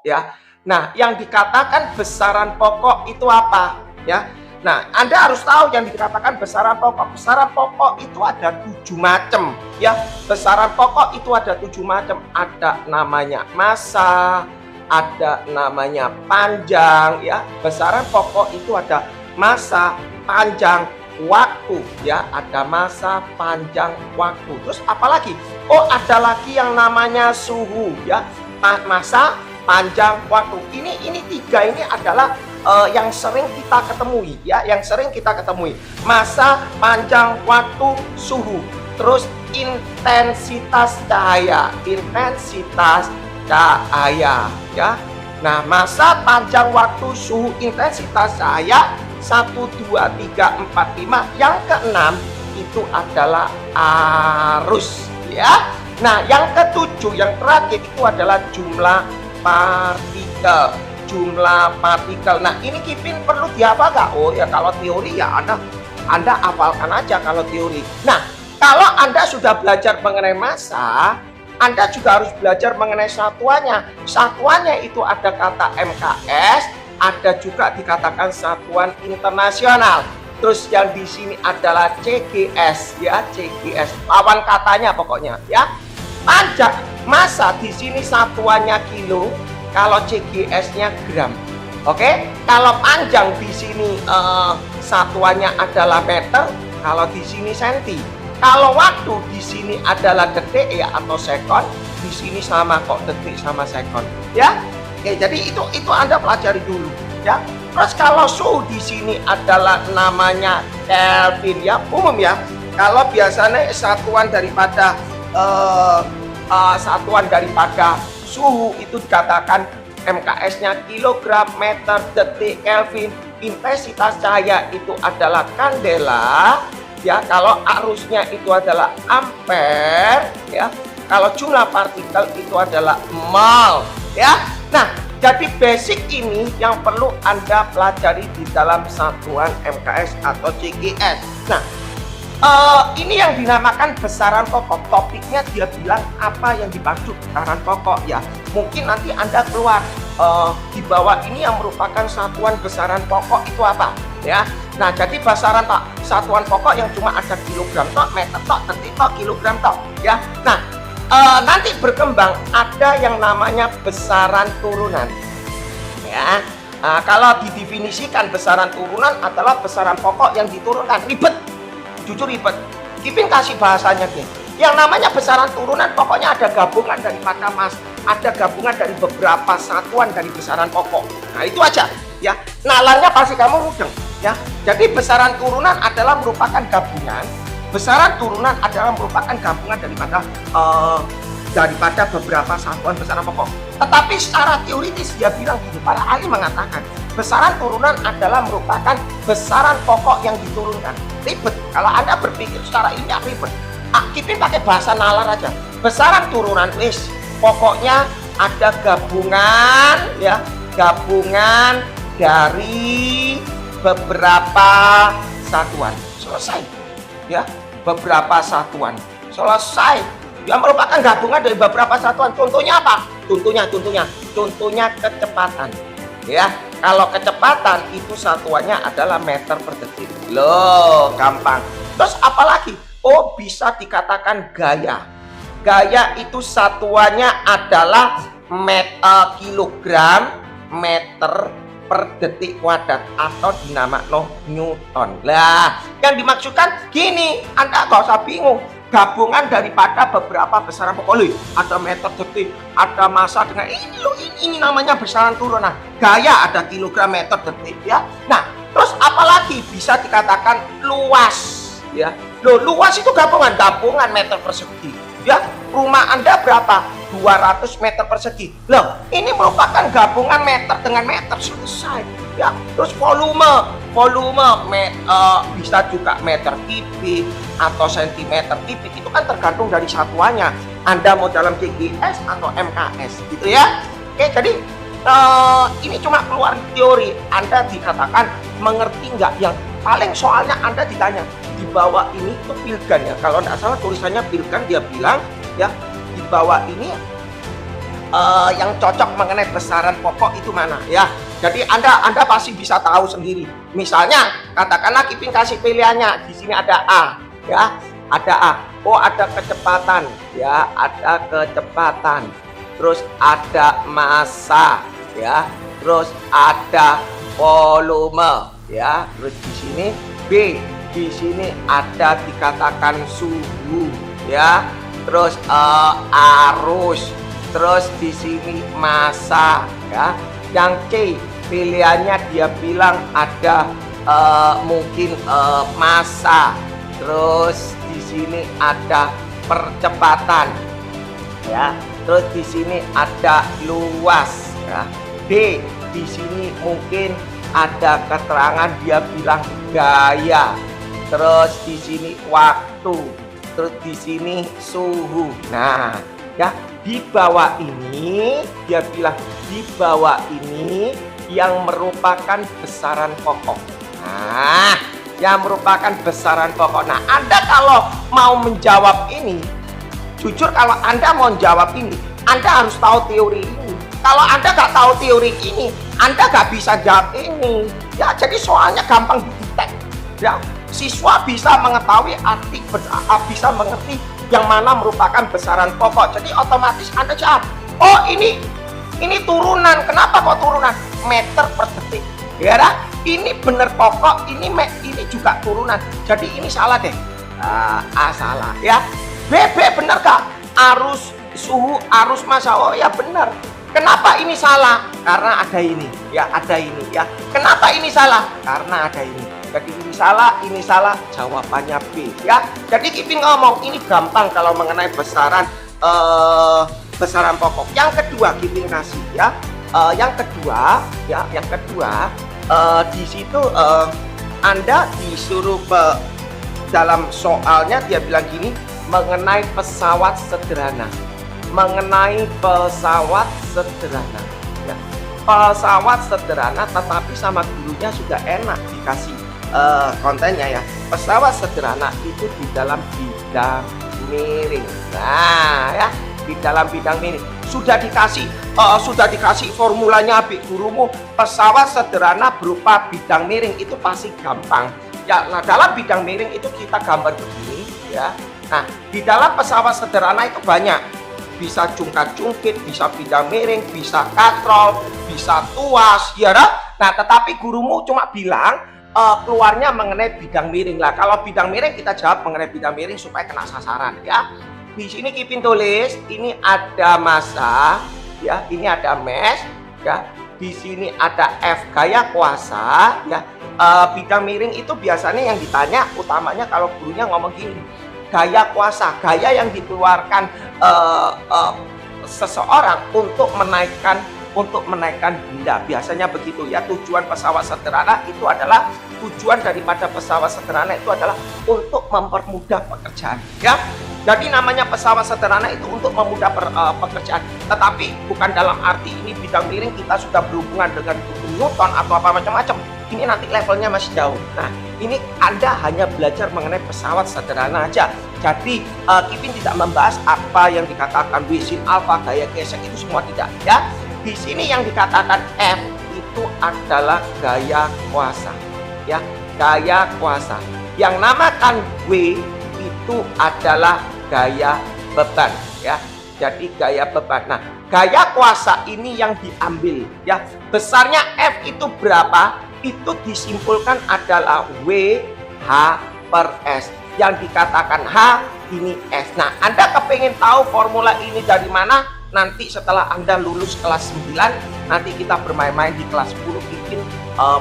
ya. Nah, yang dikatakan besaran pokok itu apa? Ya. Nah, Anda harus tahu yang dikatakan besaran pokok. Besaran pokok itu ada 7 macam, ya. Besaran pokok itu ada 7 macam. Ada namanya massa, ada namanya panjang, ya. Besaran pokok itu ada massa, panjang, waktu, ya. Ada massa, panjang, waktu. Terus apalagi? Oh, ada lagi yang namanya suhu, ya. Massa, panjang, waktu. Ini 3 ini adalah yang sering kita ketemui, ya, yang sering kita ketemui. Massa, panjang, waktu, suhu. Terus intensitas cahaya, ya. Nah, massa, panjang, waktu, suhu, intensitas cahaya 1, 2, 3, 4, 5. Yang keenam itu adalah arus, ya. Nah, yang ketujuh, yang terakhir itu adalah jumlah partikel. Nah, ini Kipin perlu dihafal nggak? Oh ya, kalau teori ya Anda hafalkan aja kalau teori. Nah, kalau Anda sudah belajar mengenai massa, Anda juga harus belajar mengenai satuannya. Satuannya itu ada kata MKS, ada juga dikatakan satuan internasional. Terus yang di sini adalah CGS, ya, CGS. Lawan katanya pokoknya, ya. Panjang, massa di sini satuannya kilo, kalau CGS-nya gram. Oke, kalau panjang di sini satuannya adalah meter, kalau di sini senti. Kalau waktu di sini adalah detik, ya, atau sekon, di sini sama kok, detik sama sekon, ya. Oke, jadi itu Anda pelajari dulu, ya. Terus kalau suhu di sini adalah namanya Kelvin, ya, umum, ya. Kalau biasanya satuan daripada suhu itu dikatakan MKS-nya kilogram, meter, detik, Kelvin. Intensitas cahaya itu adalah kandela, ya. Kalau arusnya itu adalah ampere, ya. Kalau jumlah partikel itu adalah mol, ya. Nah, jadi basic ini yang perlu Anda pelajari di dalam satuan MKS atau CGS. Nah, ini yang dinamakan besaran pokok. Topiknya dia bilang apa yang dimaksud besaran pokok, ya. Mungkin nanti Anda keluar di bawah ini yang merupakan satuan besaran pokok itu apa, ya. Nah, jadi besaran satuan pokok yang cuma ada kilogram tok, meter tok, detik tok, kilogram tok, ya. Nah, nanti berkembang ada yang namanya besaran turunan, ya. Kalau didefinisikan besaran turunan adalah besaran pokok yang diturunkan. Ribet, jujur ribet. Kipin kasih bahasanya, deh. Yang namanya besaran turunan pokoknya ada gabungan daripada ada gabungan dari beberapa satuan dari besaran pokok. Nah, itu aja, ya. Nalarnya pasti kamu mudeng, ya. Jadi besaran turunan adalah merupakan gabungan. Besaran turunan adalah merupakan gabungan daripada beberapa satuan besaran pokok. Tetapi secara teoritis dia bilang gini, para ahli mengatakan besaran turunan adalah merupakan besaran pokok yang diturunkan. Ribet, kalau Anda berpikir secara ilmiah ribet. Kipin pakai bahasa nalar aja. Besaran turunan, wis, pokoknya ada gabungan, ya, gabungan dari beberapa satuan. Selesai, ya, beberapa satuan. Selesai. Yang merupakan gabungan dari beberapa satuan. Contohnya apa? Contohnya kecepatan, ya. Kalau kecepatan itu satuannya adalah meter per detik. Loh, gampang. Terus apalagi? Oh, bisa dikatakan gaya. Gaya itu satuannya adalah kilogram meter per detik kuadrat atau dinamakan Newton. Lah, yang dimaksudkan gini, Anda nggak usah bingung. Gabungan daripada beberapa besaran pokok. Ada meter detik, ada massa dengan ini namanya besaran turunan. Gaya ada kilogram, meter, detik, ya. Nah, terus apalagi bisa dikatakan luas, ya. Loh, luas itu gabungan meter persegi, ya. Rumah Anda berapa? 200 meter persegi. Loh, ini merupakan gabungan meter dengan meter, selesai, ya. Terus volume bisa juga meter kubik atau sentimeter kubik, itu kan tergantung dari satuannya. Anda mau dalam CGS atau MKS, gitu, ya. Oke, jadi ini cuma keluar teori. Anda dikatakan mengerti nggak? Yang paling soalnya Anda ditanya di bawah ini itu pilgan, ya. Kalau nggak salah tulisannya pilgan, dia bilang, ya, di bawah ini yang cocok mengenai besaran pokok itu mana ya. Jadi Anda pasti bisa tahu sendiri. Misalnya katakanlah Kipin kasih pilihannya, di sini ada A ya, ada A. Oh, ada kecepatan ya, ada kecepatan. Terus ada massa ya, terus ada volume ya. Terus di sini B, di sini ada dikatakan suhu ya. Terus arus, terus di sini massa ya. Yang C pilihannya dia bilang ada mungkin massa, terus di sini ada percepatan ya, terus di sini ada luas ya. D di sini mungkin ada keterangan dia bilang gaya, terus di sini waktu, terus di sini suhu. Nah ya, di bawah ini dia bilang di bawah ini yang merupakan besaran pokok. Nah, yang merupakan besaran pokok. Nah, Anda kalau mau menjawab ini, jujur kalau Anda mau jawab ini, Anda harus tahu teori ini. Kalau Anda nggak tahu teori ini, Anda nggak bisa jawab ini. Ya, jadi soalnya gampang didetek. Ya, siswa bisa mengetahui arti, bisa mengerti yang mana merupakan besaran pokok. Jadi otomatis Anda jawab, oh ini turunan. Kenapa kok turunan? Meter per detik. Ya dah, ini bener pokok, ini juga turunan. Jadi ini salah deh. A salah ya. B bener kak? Arus, suhu, arus massa. Oh ya bener. Kenapa ini salah? Karena ada ini. Ya ada ini ya. Kenapa ini salah? Karena ada ini. Jadi ini salah, jawabannya B ya. Jadi Kipin ngomong ini gampang kalau mengenai besaran pokok. Yang kedua Kipin kasih ya. Yang kedua di situ Anda disuruh dalam soalnya dia bilang gini, mengenai pesawat sederhana. Mengenai pesawat sederhana ya. Pesawat sederhana tetapi sama gurunya sudah enak dikasih kontennya ya. Pesawat sederhana itu di dalam bidang miring. Nah ya, di dalam bidang miring sudah dikasih formulanya Bik gurumu. Pesawat sederhana berupa bidang miring itu pasti gampang ya. Nah, dalam bidang miring itu kita gambar begini ya. Nah, di dalam pesawat sederhana itu banyak, bisa cungkat-cungkit, bisa bidang miring, bisa katrol, bisa tuas ya. Nah, tetapi gurumu cuma bilang keluarnya mengenai bidang miring lah. Kalau bidang miring kita jawab mengenai bidang miring supaya kena sasaran ya. Di sini Kipin tulis ini ada massa ya, ini ada mass ya. Di sini ada F gaya kuasa ya. Bidang miring itu biasanya yang ditanya utamanya kalau gurunya ngomong gini, gaya kuasa, gaya yang dikeluarkan seseorang untuk menaikkan benda, biasanya begitu ya. Tujuan pesawat sederhana itu adalah, tujuan daripada pesawat sederhana itu adalah untuk mempermudah pekerjaan ya. Jadi namanya pesawat sederhana itu untuk memudah pekerjaan, tetapi bukan dalam arti ini bidang miring kita sudah berhubungan dengan Newton atau apa macam-macam. Ini nanti levelnya masih jauh. Nah, ini Anda hanya belajar mengenai pesawat sederhana aja. Jadi Kipin tidak membahas apa yang dikatakan Wisin Alpha, gaya gesek itu semua tidak ya. Di sini yang dikatakan F itu adalah gaya kuasa ya, gaya kuasa. Yang namakan W itu adalah gaya beban ya. Jadi gaya beban. Nah, gaya kuasa ini yang diambil ya. Besarnya F itu berapa? Itu disimpulkan adalah W H per S. Yang dikatakan H ini S. Nah, Anda kepengen tahu formula ini dari mana? Nanti setelah Anda lulus kelas 9, nanti kita bermain-main di kelas 10, Kipin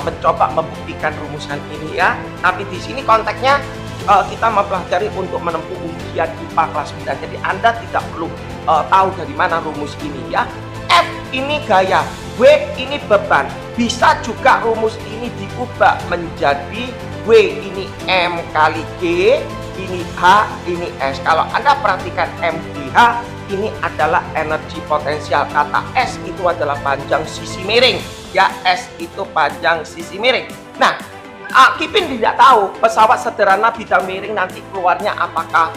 mencoba membuktikan rumusan ini ya. Tapi di sini konteksnya kita mempelajari untuk menempuh ujian IPA kelas 9. Jadi Anda tidak perlu tahu dari mana rumus ini ya. F ini gaya, W ini beban. Bisa juga rumus ini diubah menjadi W ini M kali G, ini H, ini S. Kalau Anda perhatikan MGH, ini adalah energi potensial. Kata S itu adalah panjang sisi miring ya, S itu panjang sisi miring. Nah, Kipin tidak tahu pesawat sederhana bidang miring nanti keluarnya apakah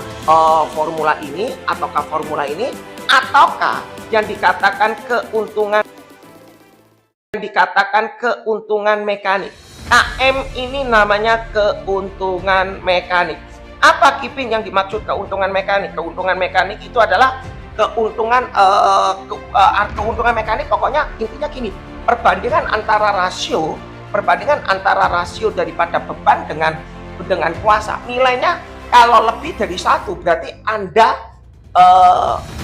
formula ini ataukah formula ini, ataukah yang dikatakan keuntungan mekanik. KM ini namanya keuntungan mekanik. Apa Kipin yang dimaksud keuntungan mekanik? Keuntungan mekanik itu adalah keuntungan mekanik, pokoknya intinya gini, perbandingan antara rasio daripada beban dengan kuasa. Nilainya kalau lebih dari 1 berarti Anda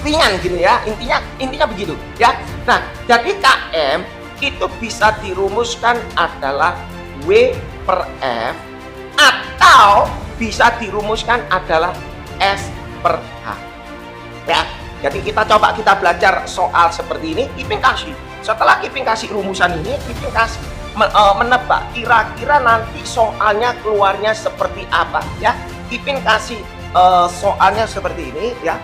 ringan gitu ya, intinya begitu ya. Nah, jadi KM itu bisa dirumuskan adalah W per F atau bisa dirumuskan adalah S per H ya. Jadi kita belajar soal seperti ini. Kipin kasih, setelah Kipin kasih rumusan ini, Kipin kasih menebak kira-kira nanti soalnya keluarnya seperti apa ya. Kipin kasih soalnya seperti ini ya.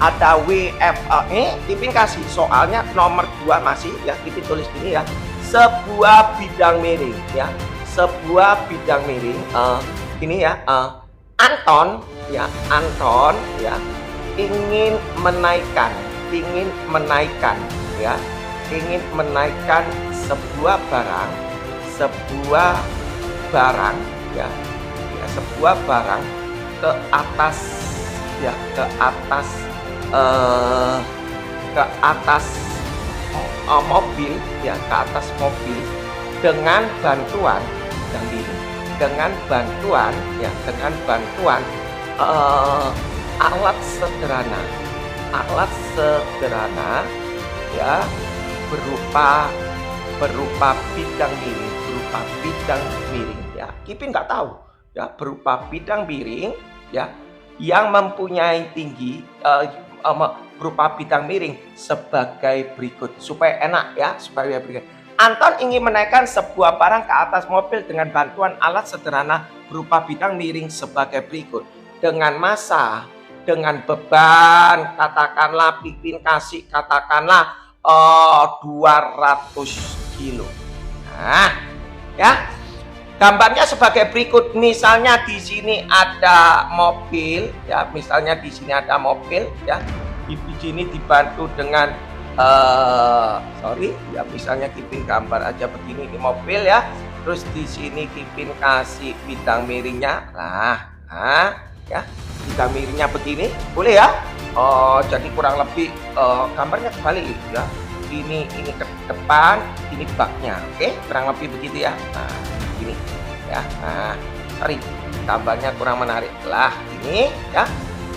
Ada WFE, Kipin kasih soalnya nomor 2 masih ya. Kipin tulis ini ya, sebuah bidang miring ya, sebuah bidang miring ini ya, Anton ya ingin menaikkan sebuah barang ke atas mobil ya, ke atas mobil dengan bantuan alat sederhana ya, berupa bidang miring ya. Kipin nggak tahu ya, berupa bidang miring ya, yang mempunyai tinggi berupa bidang miring sebagai berikut, supaya enak ya, Anton ingin menaikkan sebuah barang ke atas mobil dengan bantuan alat sederhana berupa bidang miring sebagai berikut, dengan massa, dengan beban, katakanlah Kipin kasih 200 kilo. Nah, ya. Gambarnya sebagai berikut. Misalnya di sini ada mobil ya, Di sini dibantu dengan misalnya Kipin gambar aja begini, di mobil ya. Terus di sini Kipin kasih bidang miringnya. Ya, bidang miringnya begini, boleh ya? Jadi kurang lebih gambarnya kembali ya. Ini ke depan, ini baknya. Oke, kurang lebih begitu ya. Nah, ini ya. Nah, gambarnya kurang menarik lah ini ya.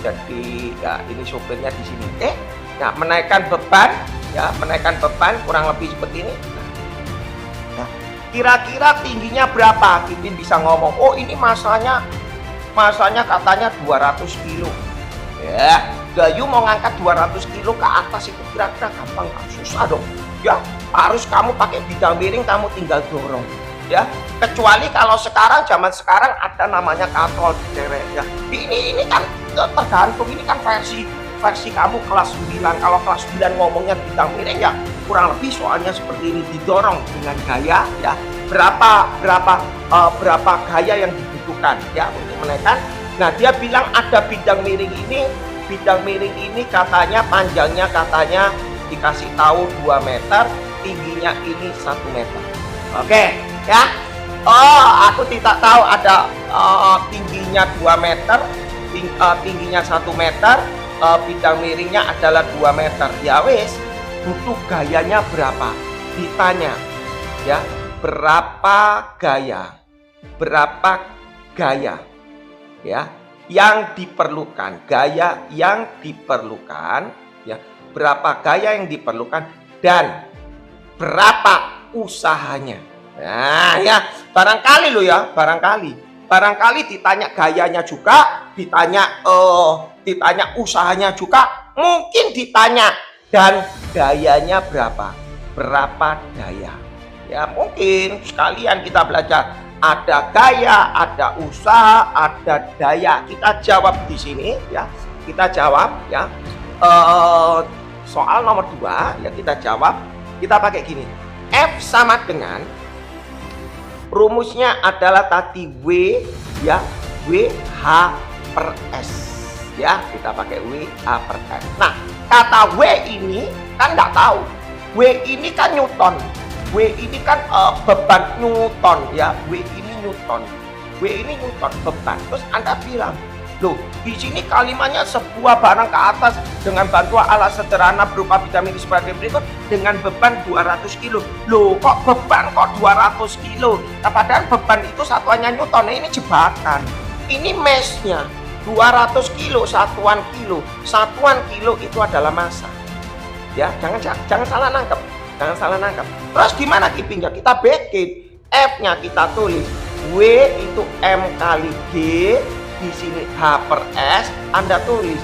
Jadi ya, ini sopirnya di sini. Oke. Nah, menaikkan beban kurang lebih seperti ini. Nah, kira-kira tingginya berapa? Kipin bisa ngomong, oh ini masanya katanya 200 kilo. Ya, Gayu mau ngangkat 200 kilo ke atas itu kira-kira gampang, susah dong. Ya, harus kamu pakai bidang miring, kamu tinggal dorong. Ya, kecuali kalau zaman sekarang ada namanya katrol derek ya. Ini kan tergantung, ini kan versi kamu kelas 9. Kalau kelas 9 ngomongnya bidang miring ya kurang lebih soalnya seperti ini, didorong dengan gaya ya. Berapa gaya yang dibutuhkan ya untuk menaikkan. Nah, dia bilang ada bidang miring ini katanya panjangnya dikasih tahu 2 meter, tingginya ini 1 meter. Oke, ya. Aku tidak tahu ada tingginya 2 meter, tingginya 1 meter, bidang miringnya adalah 2 meter. Ya wes, butuh gayanya berapa? Ditanya ya, berapa gaya ya yang diperlukan, ya, berapa gaya yang diperlukan dan berapa usahanya. Nah ya, barangkali ditanya gayanya juga, ditanya usahanya juga, mungkin ditanya dan gayanya berapa daya ya. Mungkin sekalian kita belajar, ada gaya, ada usaha, ada daya. Kita jawab di sini ya. Kita jawab ya. Soal nomor 2 ya, kita jawab. Kita pakai gini. F sama dengan, rumusnya adalah tadi W ya, WH per S ya. Kita pakai WH per S. Nah, Kata W ini kan nggak tahu. W ini kan Newton. W ini kan beban Newton ya. W ini Newton. W ini Newton beban. Terus Anda bilang, loh, di sini kalimatnya sebuah barang ke atas dengan bantuan alat sederhana berupa bidang ini sebagai berikut dengan beban 200 kilo. Loh, kok beban kok 200 kilo? Nah, padahal beban itu satuannya Newton. Nah, ini jebakan. Ini mesnya. 200 kilo satuan kilo. Satuan kilo itu adalah massa. Ya, jangan salah nangkep. Jangan salah nangkep. Terus gimana keepingnya? Kita bikin F-nya kita tulis W itu M kali G. Di sini H per S, Anda tulis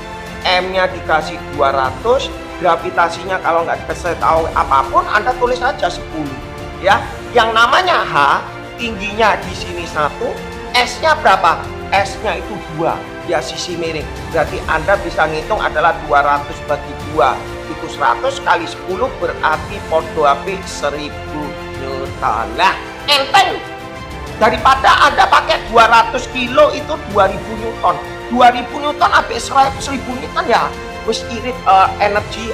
M-nya dikasih 200, gravitasinya kalau nggak dikasih tahu apapun, Anda tulis aja 10. Ya, yang namanya H, tingginya di sini 1, S-nya berapa? S-nya itu 2, ya sisi miring. Berarti Anda bisa ngitung adalah 200 bagi 2 itu 100 kali 10 berarti podo api 1000 Newton. Nah, enteng. Daripada Anda pakai 200 kilo itu 2000 Newton. 2000 Newton sampai 1000 Newton ya wis irit energi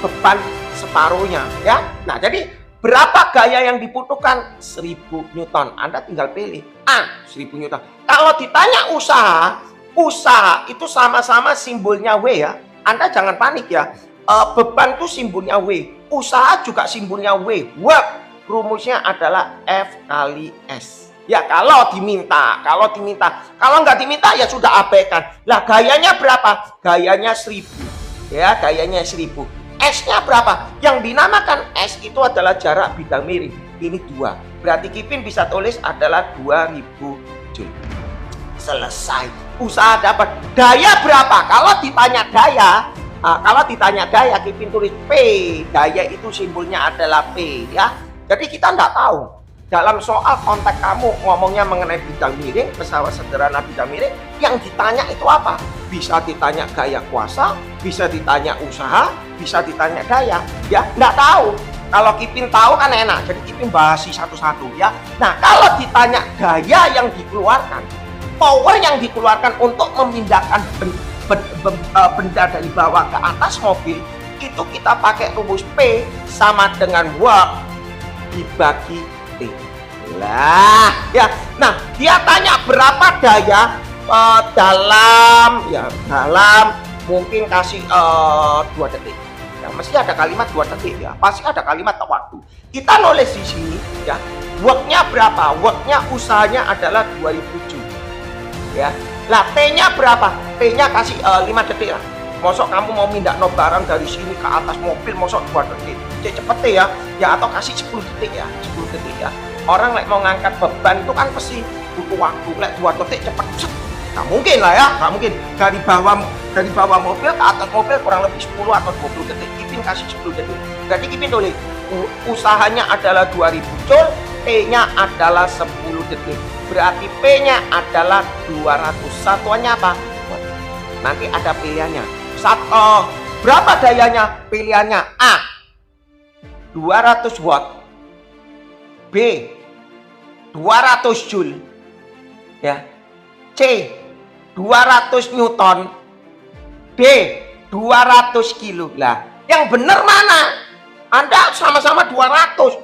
beban separuhnya ya. Nah, jadi berapa gaya yang dibutuhkan? 1000 Newton. Anda tinggal pilih A, 1000 Newton. Kalau ditanya usaha, usaha itu sama-sama simbolnya W ya. Anda jangan panik ya. Beban itu simbolnya W. Usaha juga simbolnya W. Work rumusnya adalah F kali S. Ya kalau diminta, kalau nggak diminta ya sudah abaikan. Lah gayanya berapa? Gayanya 1000. Ya, gayanya 1000. S-nya berapa? Yang dinamakan S itu adalah jarak bidang miring. Ini 2. Berarti Kipin bisa tulis adalah 2000 Joule. Selesai. Usaha dapat. Daya berapa? Kalau ditanya daya, Kipin tulis P. Daya itu simbolnya adalah P ya. Jadi kita nggak tahu. Dalam soal konteks kamu ngomongnya mengenai bidang miring, pesawat sederhana bidang miring, yang ditanya itu apa? Bisa ditanya gaya kuasa, bisa ditanya usaha, bisa ditanya daya. Ya, nggak tahu. Kalau Kipin tahu kan enak, jadi Kipin bahas satu-satu ya. Nah, kalau ditanya daya yang dikeluarkan, power yang dikeluarkan untuk memindahkan benda dari bawah ke atas mobil, itu kita pakai rumus P sama dengan work dibagi T. Lah ya, nah dia tanya berapa daya dalam mungkin kasih 2 detik ya, mesti ada kalimat 2 detik ya, pasti ada kalimat waktu. Kita nulis di sini ya, worknya berapa? Worknya usahanya adalah 2000 Joule ya. Lah T-nya berapa? T-nya kasih 5 detik lah. Mosok kamu mau mindah no barang dari sini ke atas mobil, mosok 2 detik cepet ya, atau kasih 10 detik ya, 10 detik ya. Orang mau ngangkat beban itu kan pasti butuh waktu, 2 detik cepet. Nggak mungkin lah ya, nggak mungkin. Dari bawah mobil ke atas mobil kurang lebih 10 atau 20 detik. Kipin kasih 10 detik. Berarti Kipin tulis usahanya adalah 2000 Joule, T-nya adalah 10 detik. Berarti P-nya adalah 200. Satuannya apa? Nanti ada pilihannya. Berapa dayanya? Pilihannya A 200 watt, B 200 Joule ya, C 200 Newton, D 200 kilo. Lah yang benar mana? Anda sama-sama 200.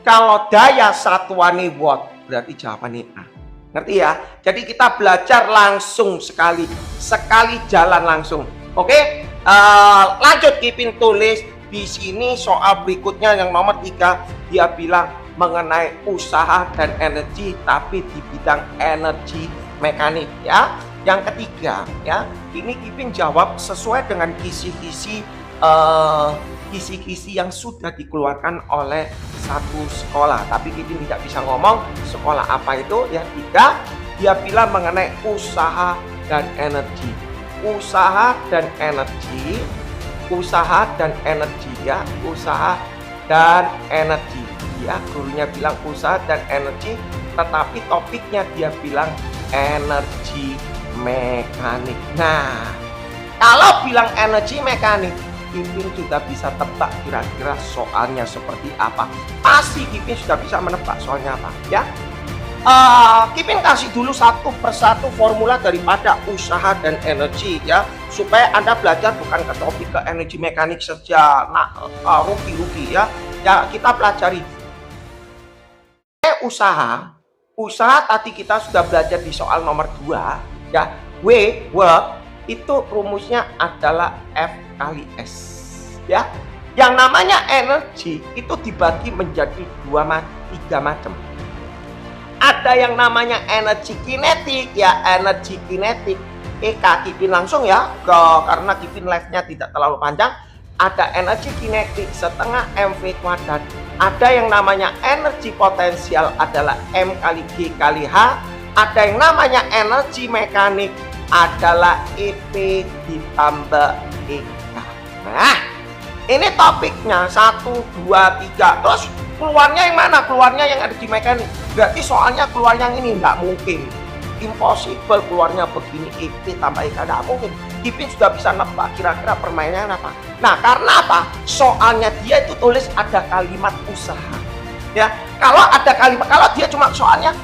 Kalau daya satuannya watt, berarti jawabannya A. Ngerti ya? Jadi kita belajar langsung sekali jalan langsung. Oke? Lanjut Kipin tulis di sini soal berikutnya yang nomor 3, dia bilang mengenai usaha dan energi tapi di bidang energi mekanik ya. Yang ketiga ya, ini Kipin jawab sesuai dengan kisi-kisi yang sudah dikeluarkan oleh satu sekolah, tapi Kipin tidak bisa ngomong sekolah apa itu ya. 3, dia bilang mengenai usaha dan energi. Usaha dan energi ya, usaha dan energi ya. Gurunya bilang usaha dan energi, tetapi topiknya dia bilang energi mekanik. Nah, kalau bilang energi mekanik, Kipin sudah bisa tebak kira-kira soalnya seperti apa. Pasti Kipin sudah bisa menebak soalnya apa ya. Kipin kasih dulu satu persatu formula daripada usaha dan energi ya. supaya Anda belajar bukan ke topik ke energi mekanik saja, rugi ya. Ya, kita pelajari usaha tadi kita sudah belajar di soal nomor 2 ya. Work itu rumusnya adalah F kali S ya. Yang namanya energi itu dibagi menjadi 3 macam. Ada yang namanya energi kinetik ya, energi kinetik Kipin langsung ya, karena Kipin live-nya tidak terlalu panjang. Ada energi kinetik setengah mv kuadrat. Ada yang namanya energi potensial adalah M kali G kali H. Ada yang namanya energi mekanik adalah EP ditambah EK. Nah, ini topiknya 1, 2, 3. Terus keluarnya yang mana? Keluarnya yang energi mekanik. Berarti soalnya keluar yang ini nggak mungkin. Impossible keluarnya begini, EP tambah EK, nggak mungkin. Kipin sudah bisa nebak kira-kira permainannya apa. Nah, karena apa? Soalnya dia itu tulis ada kalimat usaha. Ya, kalau ada kalimat, kalau dia cuma soalnya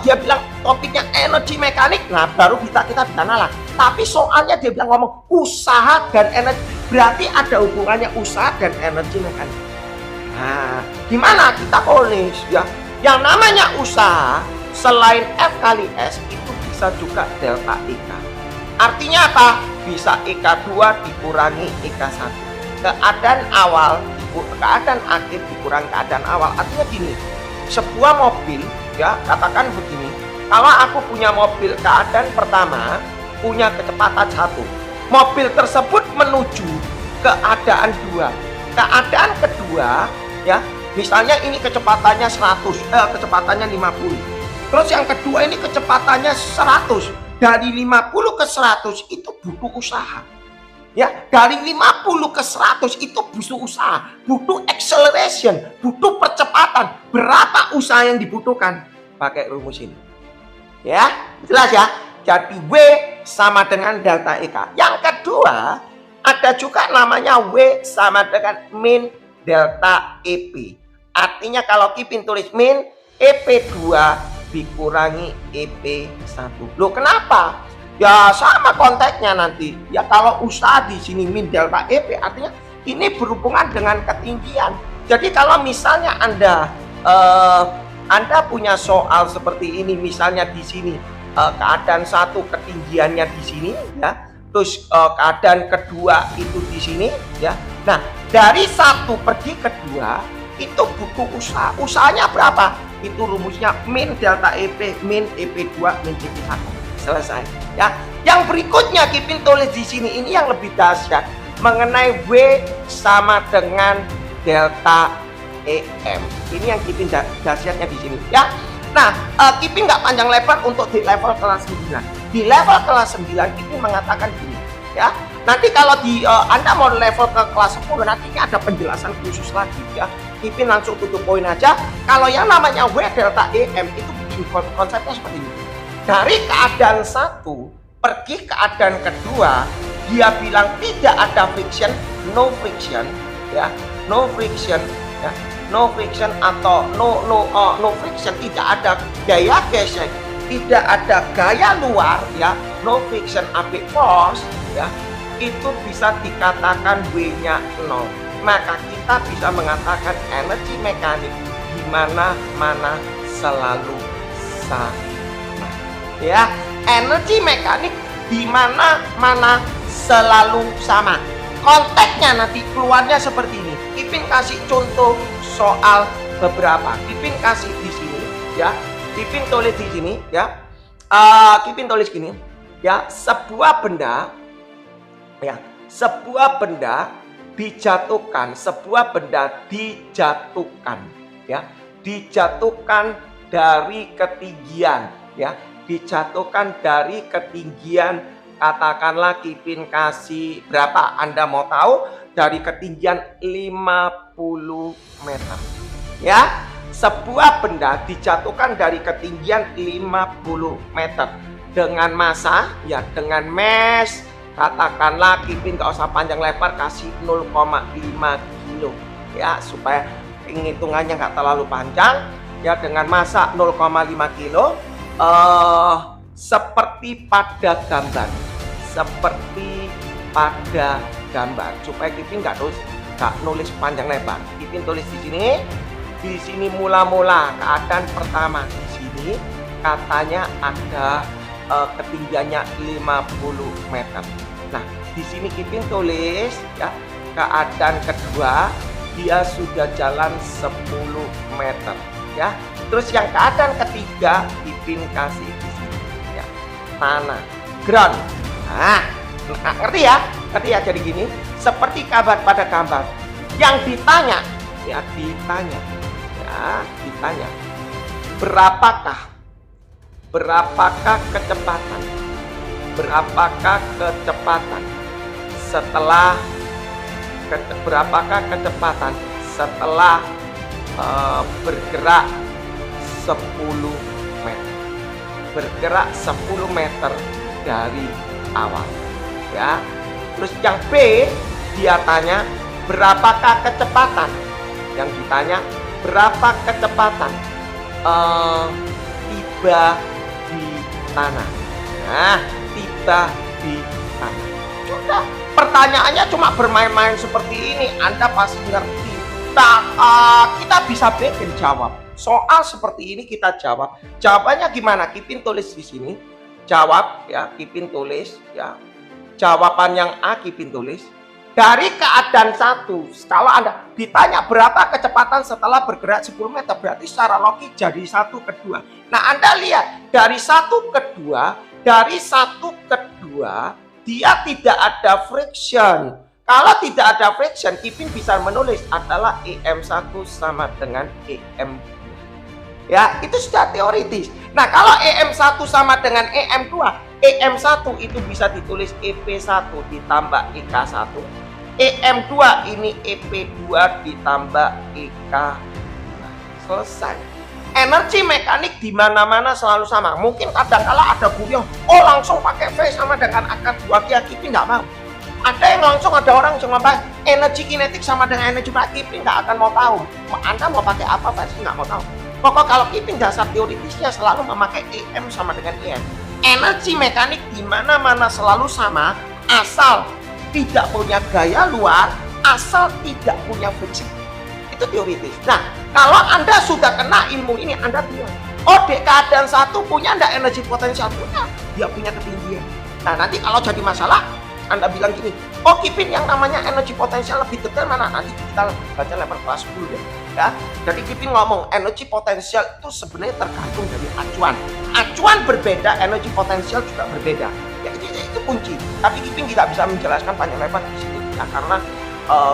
dia bilang topiknya energi mekanik, nah baru kita bisa nalar. Tapi soalnya dia bilang ngomong usaha dan energi, berarti ada hubungannya usaha dan energi mekanik. Nah, gimana kita tulis ya? Yang namanya usaha selain F kali S itu bisa juga delta EK. Artinya apa? Bisa EK2 dikurangi EK1. Keadaan awal, keadaan akhir dikurangi keadaan awal. Artinya gini, sebuah mobil ya, katakan begini, kalau aku punya mobil keadaan pertama punya kecepatan 1, mobil tersebut menuju keadaan 2, keadaan kedua ya, misalnya ini kecepatannya 100, kecepatannya 50, terus yang kedua ini kecepatannya 100. Dari 50 ke 100 itu butuh usaha ya, dari 50 ke 100 itu butuh usaha, butuh acceleration, butuh percepatan. Berapa usaha yang dibutuhkan? Pakai rumus ini ya, jelas ya. Jadi W sama dengan delta EK. Yang kedua ada juga namanya W sama dengan min delta EP. Artinya kalau Kipin tulis min EP2 dikurangi EP1. Loh, kenapa? Ya sama konteksnya nanti. Ya kalau usaha di sini min delta EP artinya ini berhubungan dengan ketinggian. Jadi kalau misalnya Anda punya soal seperti ini, misalnya di sini keadaan 1 ketinggiannya di sini ya. Terus keadaan kedua itu di sini ya. Nah, dari 1 pergi ke 2 itu butuh usaha. Usahanya berapa? Itu rumusnya min delta EP min EP2 min EP1. Selesai ya. Yang berikutnya Kipin tulis di sini, ini yang lebih dahsyat mengenai W sama dengan delta EM. Ini yang Kipin dahsyatnya di sini ya. Nah, Kipin nggak panjang lebar untuk di level kelas 9. Di level kelas 9 Kipin mengatakan gini ya. Nanti kalau Anda mau level ke kelas 10 nantinya ada penjelasan khusus lagi ya. Kipin langsung tutup poin aja. Kalau yang namanya W delta EM itu bikin konsepnya seperti ini. Dari keadaan 1 pergi keadaan kedua, dia bilang tidak ada friction, no friction ya, no friction ya, no friction atau no friction, tidak ada gaya gesek, tidak ada gaya luar ya, no friction applied force ya, itu bisa dikatakan W-nya 0. Maka kita bisa mengatakan energi mekanik di mana selalu sama ya. Energi mekanik di mana selalu sama. Konteksnya nanti keluarnya seperti ini. Kipin kasih contoh soal beberapa. Kipin kasih di sini ya. Kipin tulis di sini ya. Kipin tulis gini ya, sebuah benda dijatuhkan ya, dijatuhkan dari ketinggian ya, dijatuhkan dari ketinggian, katakanlah Kipin kasih berapa, Anda mau tahu, dari ketinggian 50 meter ya. Sebuah benda dijatuhkan dari ketinggian 50 meter dengan massa ya, dengan mass, katakanlah Kipin nggak usah panjang lebar, kasih 0,5 kilo ya, supaya hitungannya nggak terlalu panjang ya, dengan massa 0,5 kilo. Seperti pada gambar, seperti pada gambar supaya Kipin nggak nulis panjang lebar. Kipin tulis di sini. Di sini mula-mula keadaan pertama di sini katanya ada ketinggiannya 50 meter. Nah, di sini Kipin tulis ya, keadaan kedua dia sudah jalan 10 meter ya. Terus yang keadaan ketiga Kipin kasih di sini ya, tanah, ground. Nah, ngerti ya? Ngerti ya? Jadi gini, seperti kabar pada gambar. Yang ditanya ya, ditanya berapakah kecepatan setelah bergerak 10 meter dari awal ya. Terus yang B dia tanya berapakah kecepatan, yang ditanya berapa kecepatan tiba di tanah. Nah, tiba di tanah. Sudah, pertanyaannya cuma bermain-main seperti ini, Anda pasti ngerti. Nah, kita bisa bikin jawab. Soal seperti ini kita jawab. Jawabannya gimana? Kipin tulis di sini. Jawab ya, Kipin tulis ya. Jawaban yang A Kipin tulis. Dari keadaan satu, kalau Anda ditanya berapa kecepatan setelah bergerak 10 meter, berarti secara logik jadi 1 ke 2. Nah, Anda lihat, dari 1 ke 2, dia tidak ada friction. Kalau tidak ada friction, Kipin bisa menulis adalah EM1 sama dengan EM2. Ya, itu sudah teoritis. Nah, kalau EM1 sama dengan EM2, EM1 itu bisa ditulis EP1 ditambah EK1. EM2 ini EP2 ditambah EK2. Selesai. Energi mekanik di mana-mana selalu sama. Mungkin kadang-kala ada guru yang langsung pakai V sama dengan akar 2 Kipin nggak mau. Ada yang langsung, ada orang cuma bahas energi kinetik sama dengan energi mekanik, Kipin nggak akan mau tahu. Anda mau pakai apa pasti nggak mau tahu. Pokok kalau Kipin dasar teoritisnya selalu memakai EM sama dengan EM. Energi mekanik di mana-mana selalu sama, asal tidak punya gaya luar, asal tidak punya friksi. Itu teoritis. Nah, kalau Anda sudah kena ilmu ini, Anda bilang, di keadaan satu punya enggak energi potensial? Punya. Dia punya ketinggian. Nah, nanti kalau jadi masalah, Anda bilang gini, Kipin yang namanya energi potensial lebih detail mana? Nanti kita baca level kelas 10 deh. Ya. Jadi Kipin ngomong, energi potensial itu sebenarnya tergantung dari acuan. Acuan berbeda, energi potensial juga berbeda. Ya, itu kunci. Tapi Kipin tidak bisa menjelaskan panjang lebar di sini ya, karena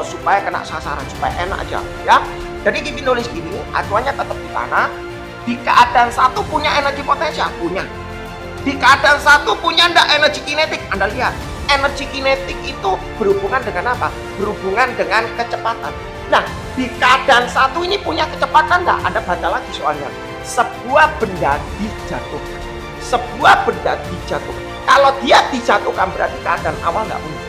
supaya kena sasaran, supaya enak aja ya. Jadi Kipin nulis gini, acuannya tetap di tanah. Di keadaan satu punya energi potensial, punya. Di keadaan satu punya enggak energi kinetik? Anda lihat, energi kinetik itu berhubungan dengan apa? Berhubungan dengan kecepatan. Nah, di keadaan satu ini punya kecepatan enggak? Anda baca lagi soalnya. Sebuah benda dijatuhkan. Sebuah benda dijatuhkan. Kalau dia dijatuhkan berarti keadaan awal nggak punya.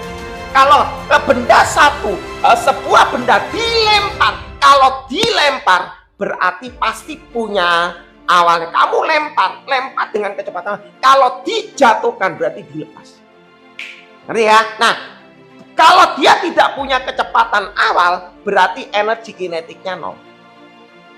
Kalau benda satu, sebuah benda dilempar, kalau dilempar berarti pasti punya awalnya. Kamu lempar dengan kecepatan. Kalau dijatuhkan berarti dilepas. Ngerti ya? Nah, kalau dia tidak punya kecepatan awal berarti energi kinetiknya 0.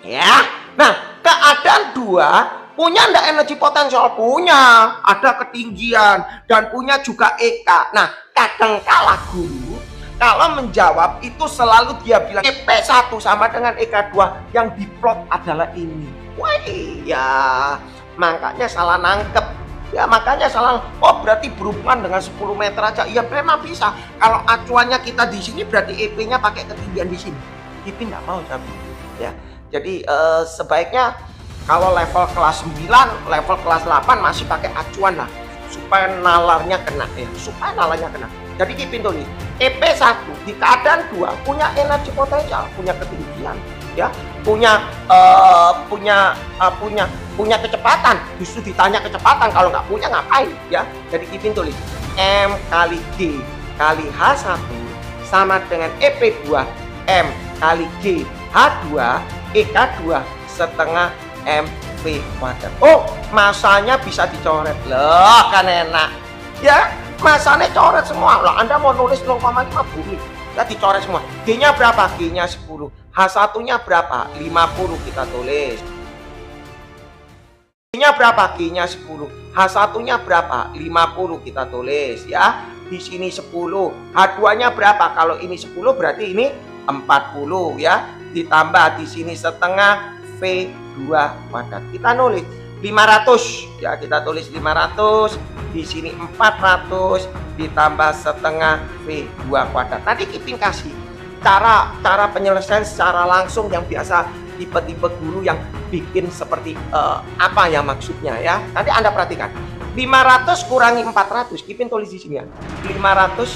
Ya. Nah, keadaan 2 punya enggak energi potensial? Punya, ada ketinggian dan punya juga EK. Nah, kadang-kala guru kalau menjawab itu selalu dia bilang EP1 sama dengan EK2, yang diplot adalah ini. Wah iya, makanya salah nangkep. Ya makanya salah, berarti berhubungan dengan 10 meter aja. Iya memang bisa. Kalau acuannya kita di sini berarti EP-nya pakai ketinggian di sini. Kipin nggak mau tapi. Ya, jadi sebaiknya kalau level kelas 9, level kelas 8 masih pakai acuan lah, supaya nalarnya kena ya, supaya nalarnya kena. Jadi Kipin tulis EP1 di keadaan 2 punya energi potensial, punya ketinggian, ya, punya kecepatan. Justru ditanya kecepatan, kalau nggak punya ngapain ya? Jadi Kipin tulis M kali G kali H1 sama dengan EP2 M kali G H2 EK2 setengah MP kuadrat. Masanya bisa dicoret loh, kan enak ya. Masanya coret semua. Lah Anda mau nulis 0,5 boleh. Ya dicoret semua. G-nya berapa? G-nya 10. H1-nya berapa? 50 kita tulis. G-nya berapa? G-nya 10. H1-nya berapa? 50 kita tulis ya. Di sini 10. H2-nya berapa? Kalau ini 10 berarti ini 40 ya. Ditambah di sini setengah V2 kuadrat. Kita nulis 500 ya, kita tulis 500. Di sini 400 ditambah setengah V2 kuadrat. Nanti Kipin kasih cara penyelesaian secara langsung yang biasa tipe-tipe guru yang bikin seperti apa ya maksudnya ya. Nanti Anda perhatikan. 500 kurangi 400, Kipin tulis di sini ya. 500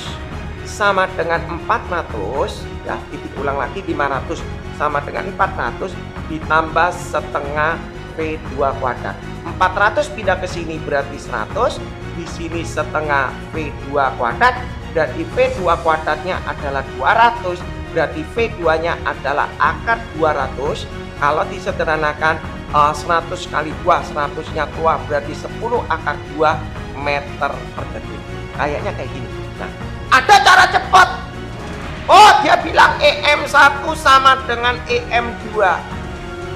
sama dengan 400 ya, Kipin ulang lagi 500 sama dengan 400 ditambah setengah V2 kuadrat. 400 pindah ke sini berarti 100, di sini setengah V2 kuadrat, berarti V2 kuadratnya adalah 200, berarti V2-nya adalah akar 200. Kalau disederhanakan 100 kali 2, 100-nya keluar berarti 10 akar 2 meter per detik. Kayaknya kayak gini. Nah, ada cara cepat. Oh, dia bilang EM1 sama dengan EM2.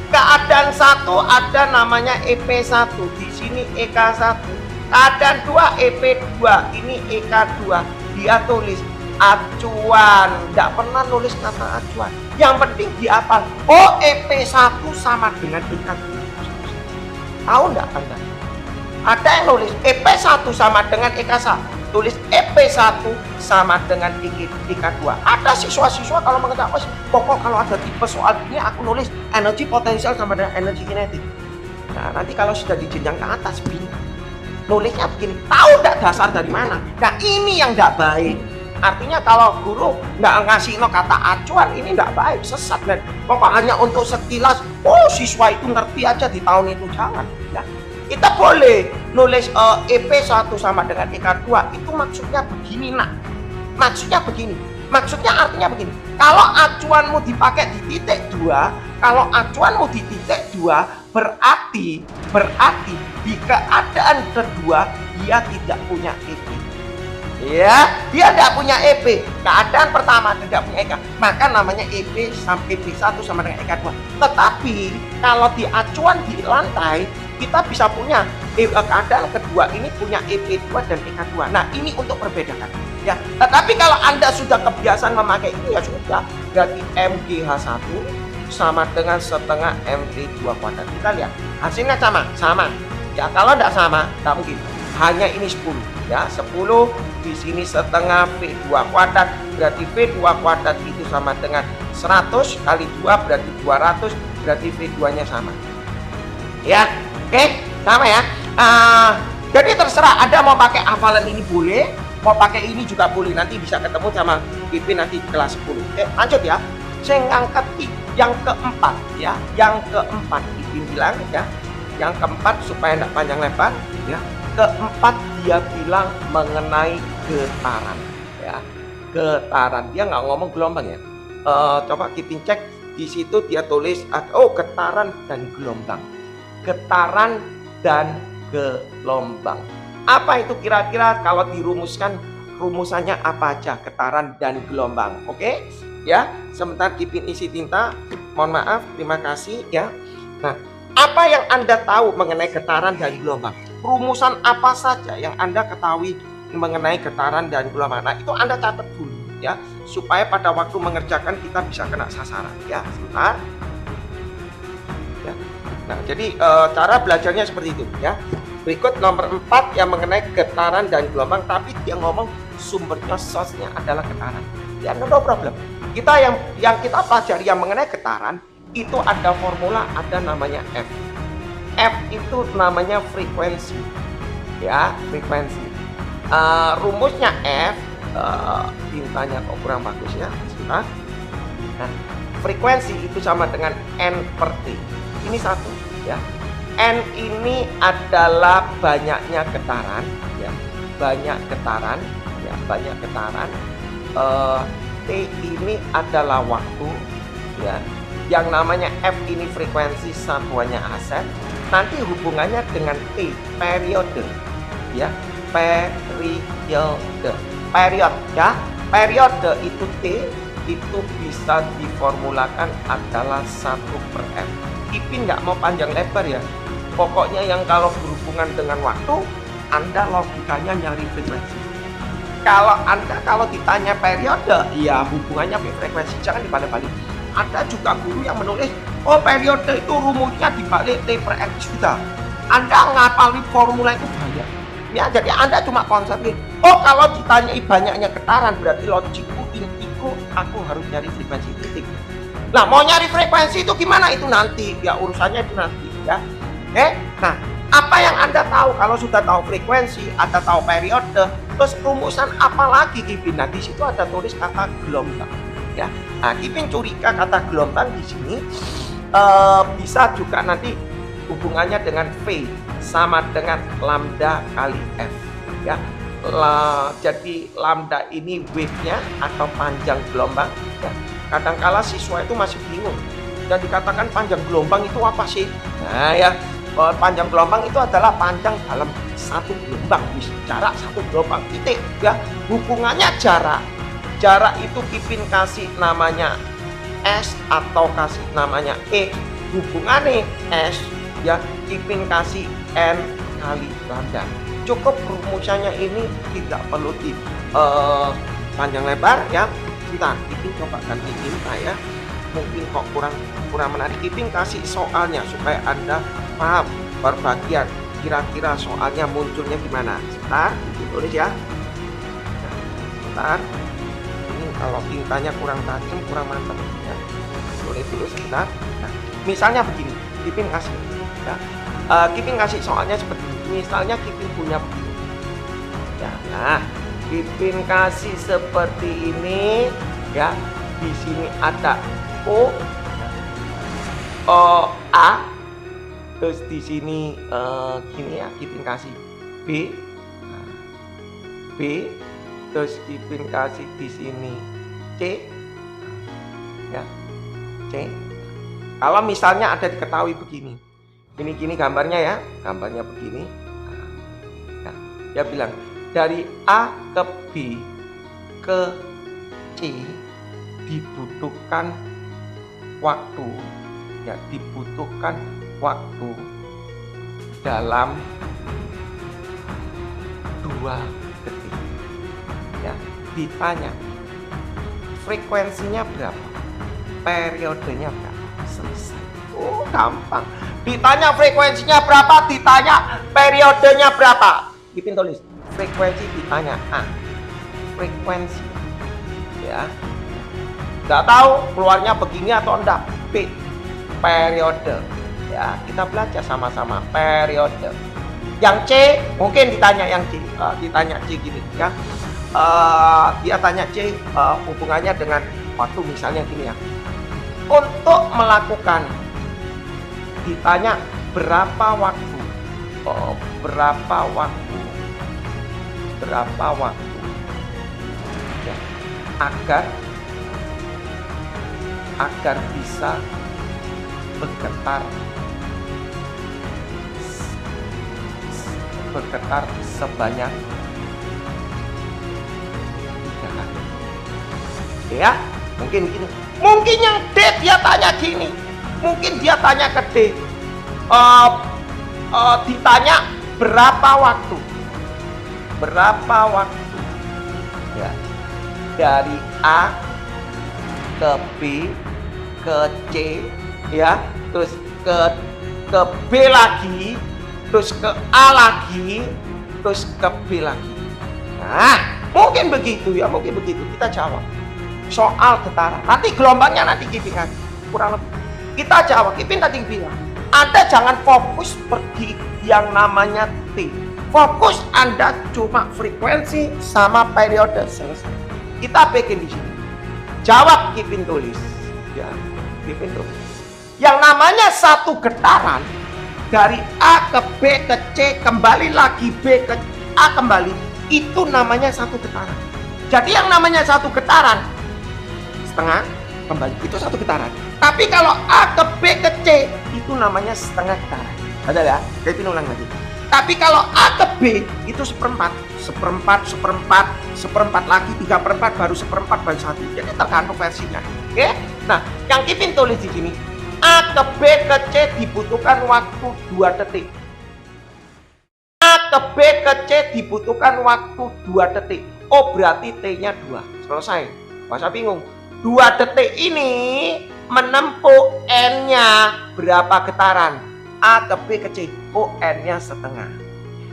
Keadaan 1 ada namanya EP1, di sini EK1. Keadaan 2 EP2, ini EK2. Dia tulis acuan, tidak pernah nulis kata acuan. Yang penting dihafal. Oh, EP1 sama dengan EK2. Tahu enggak Anda? Ada yang nulis EP1 sama dengan EK1. Tulis EP1 sama dengan EK2. Ada siswa-siswa kalau mengetahui, pokok kalau ada tipe soal ini aku nulis energi potensial sama dengan energi kinetik. Nah, nanti kalau sudah di jenjang ke atas bingung. Nulisnya begini, tahu enggak dasar dari mana? Nah, ini yang enggak baik. Artinya kalau guru nggak ngasih kata acuan, ini nggak baik, sesat. Dan pokok hanya untuk sekilas, oh siswa itu ngerti aja di tahun itu, jangan ya. Kita boleh nulis EP1 sama dengan EK2, itu maksudnya begini nak. Maksudnya begini. Maksudnya artinya begini. Kalau acuanmu dipakai di titik 2, kalau acuanmu di titik 2, berarti di keadaan kedua dia tidak punya EP. Ya, dia tidak punya EP. Keadaan pertama tidak punya EK, maka namanya EP sampai EP1 sama dengan EK2. Tetapi kalau di acuan di lantai, kita bisa punya keadaan kedua ini punya EP2 dan EK2. Nah, ini untuk perbedakan ya. Tetapi kalau Anda sudah kebiasaan memakai ini ya sudah, berarti MGH1 sama dengan setengah MV2 kuadrat. Kita lihat hasilnya sama ya. Kalau tidak sama, tidak mungkin. Hanya ini 10 ya, 10 di sini setengah V2 kuadrat, berarti V2 kuadrat itu sama dengan 100 kali 2 berarti 200, berarti V2-nya sama ya. Oke, sama ya. Jadi terserah Anda mau pakai hafalan ini boleh, mau pakai ini juga boleh. Nanti bisa ketemu sama Kipin nanti di kelas 10. Lanjut ya. Saya ngangkat yang keempat ya, yang keempat Kipin bilang ya, yang keempat supaya tidak panjang lebar ya. Keempat dia bilang mengenai getaran ya, getaran. Dia nggak ngomong gelombang ya. Coba Kipin cek di situ dia tulis getaran dan gelombang. Getaran dan gelombang. Apa itu kira-kira kalau dirumuskan, rumusannya apa aja getaran dan gelombang? Oke ya. Sebentar Kipin isi tinta. Mohon maaf, terima kasih ya. Nah, apa yang Anda tahu mengenai getaran dan gelombang? Rumusan apa saja yang Anda ketahui mengenai getaran dan gelombang? Nah, itu Anda catat dulu ya, supaya pada waktu mengerjakan kita bisa kena sasaran ya. Sebentar ya. Nah, jadi cara belajarnya seperti itu ya. Berikut nomor 4 yang mengenai getaran dan gelombang, tapi dia ngomong sumbernya, source-nya adalah getaran ya. No problem. Kita yang kita pelajari yang mengenai getaran itu ada formula, ada namanya F. F itu namanya frekuensi ya, frekuensi. Rumusnya F, tintanya kok kurang bagus ya. Nah, frekuensi itu sama dengan N per T. Ini satu ya. N ini adalah banyaknya getaran ya, banyak getaran ya, banyak getaran. T ini adalah waktu ya. Yang namanya F ini frekuensi satuannya Hz. Nanti hubungannya dengan T, periode ya. periode. Period ya. Periode itu T itu bisa diformulakan adalah 1/M. Ipin nggak mau panjang lebar ya. Pokoknya yang kalau berhubungan dengan waktu, Anda logikanya nyari frekuensi. Kalau ditanya periode, ya hubungannya frekuensi, jangan dibalik-balik. Ada juga guru yang menulis, oh periode itu rumusnya dibalik T/X sudah. Anda ngapalin formula itu banyak. Ya, jadi Anda cuma konsepnya, oh kalau ditanya banyaknya getaran, berarti logikku itu aku harus nyari frekuensi titik. Nah, mau nyari frekuensi itu gimana? Itu nanti, ya urusannya itu nanti ya. Nah, apa yang Anda tahu? Kalau sudah tahu frekuensi, Anda tahu periode, terus rumusan apa lagi Kipin? Nah, di situ ada tulis kata gelombang ya. Nah, Kipin curiga kata gelombang di sini bisa juga nanti hubungannya dengan V sama dengan lambda kali F ya. Jadi lambda ini wave-nya atau panjang gelombang ya. Kadangkala siswa itu masih bingung dan dikatakan panjang gelombang itu apa sih? Nah ya, panjang gelombang itu adalah panjang dalam satu gelombang, jarak satu gelombang titik ya. Hubungannya jarak itu Kipin kasih namanya S atau kasih namanya E. Hubungannya S ya, Kipin kasih N kali lambda. Cukup rumusannya ini, tidak perlu di panjang lebar ya. Kita Kipin coba ganti tinta ya. Mungkin kok kurang menarik. Kipin kasih soalnya supaya Anda paham perbagian kira-kira soalnya munculnya gimana. Sebentar, tulis ya. Sebentar. Ini kalau tintanya kurang tajam, kurang mantap ya. Tulis dulu sebentar. Nah, misalnya begini, Kipin kasih ya. Kipin kasih soalnya seperti ini. Misalnya Kipin punya begini. Ya, nah, Kipin kasih seperti ini ya. Di sini ada O, A, terus di sini gini ya, Kipin kasih B, terus Kipin kasih di sini C, ya, C. Kalau misalnya ada diketahui begini, gini gambarnya ya, gambarnya begini. Nah, dia bilang dari A ke B ke C dibutuhkan waktu ya, dibutuhkan waktu dalam 2 detik ya. Ditanya frekuensinya berapa, periodenya berapa, selesai. Oh gampang. Ditanya frekuensinya berapa, ditanya periodenya berapa. Kipin tulis frekuensi, ditanya A, frekuensi ya. Nggak tahu keluarnya begini atau enggak. B, periode ya. Kita belajar sama-sama periode. Yang C mungkin ditanya yang C, ditanya C gini ya. Dia tanya C hubungannya dengan waktu, misalnya gini ya. Untuk melakukan, ditanya berapa waktu, berapa waktu ya, agar bisa bergetar sebanyak 3 kali ya. Mungkin gini, mungkin yang D dia tanya gini, mungkin dia tanya ke D, ditanya berapa waktu ya, dari A ke B ke C ya, terus ke B lagi, terus ke A lagi, terus ke B lagi. Nah, mungkin begitu ya, mungkin begitu. Kita jawab soal getaran. Nanti gelombangnya nanti Kipin kan kurang lebih. Kita jawab. Kipin tadi bilang, Anda jangan fokus pergi yang namanya T. Fokus Anda cuma frekuensi sama periode, selesai. Kita bikin di sini. Jawab Kipin tulis. Ya, Kipin tulis. Yang namanya satu getaran dari A ke B ke C kembali lagi B ke A kembali, itu namanya satu getaran. Jadi yang namanya satu getaran setengah kembali itu satu getaran. Tapi kalau A ke B ke C itu namanya setengah getaran. Ada ya? Kipin ulang lagi. Tapi kalau A ke B itu seperempat, seperempat, seperempat, seperempat lagi, 3/4 baru seperempat baru 1. Jadi tergantung versinya. Oke? Nah, yang Kipin tulis di sini, A ke B ke C dibutuhkan waktu 2 detik. A ke B ke C dibutuhkan waktu 2 detik. Oh, berarti T-nya 2. Selesai. Masa bingung? 2 detik ini menempuh N-nya berapa getaran? A ke B ke C. Oh, N-nya setengah.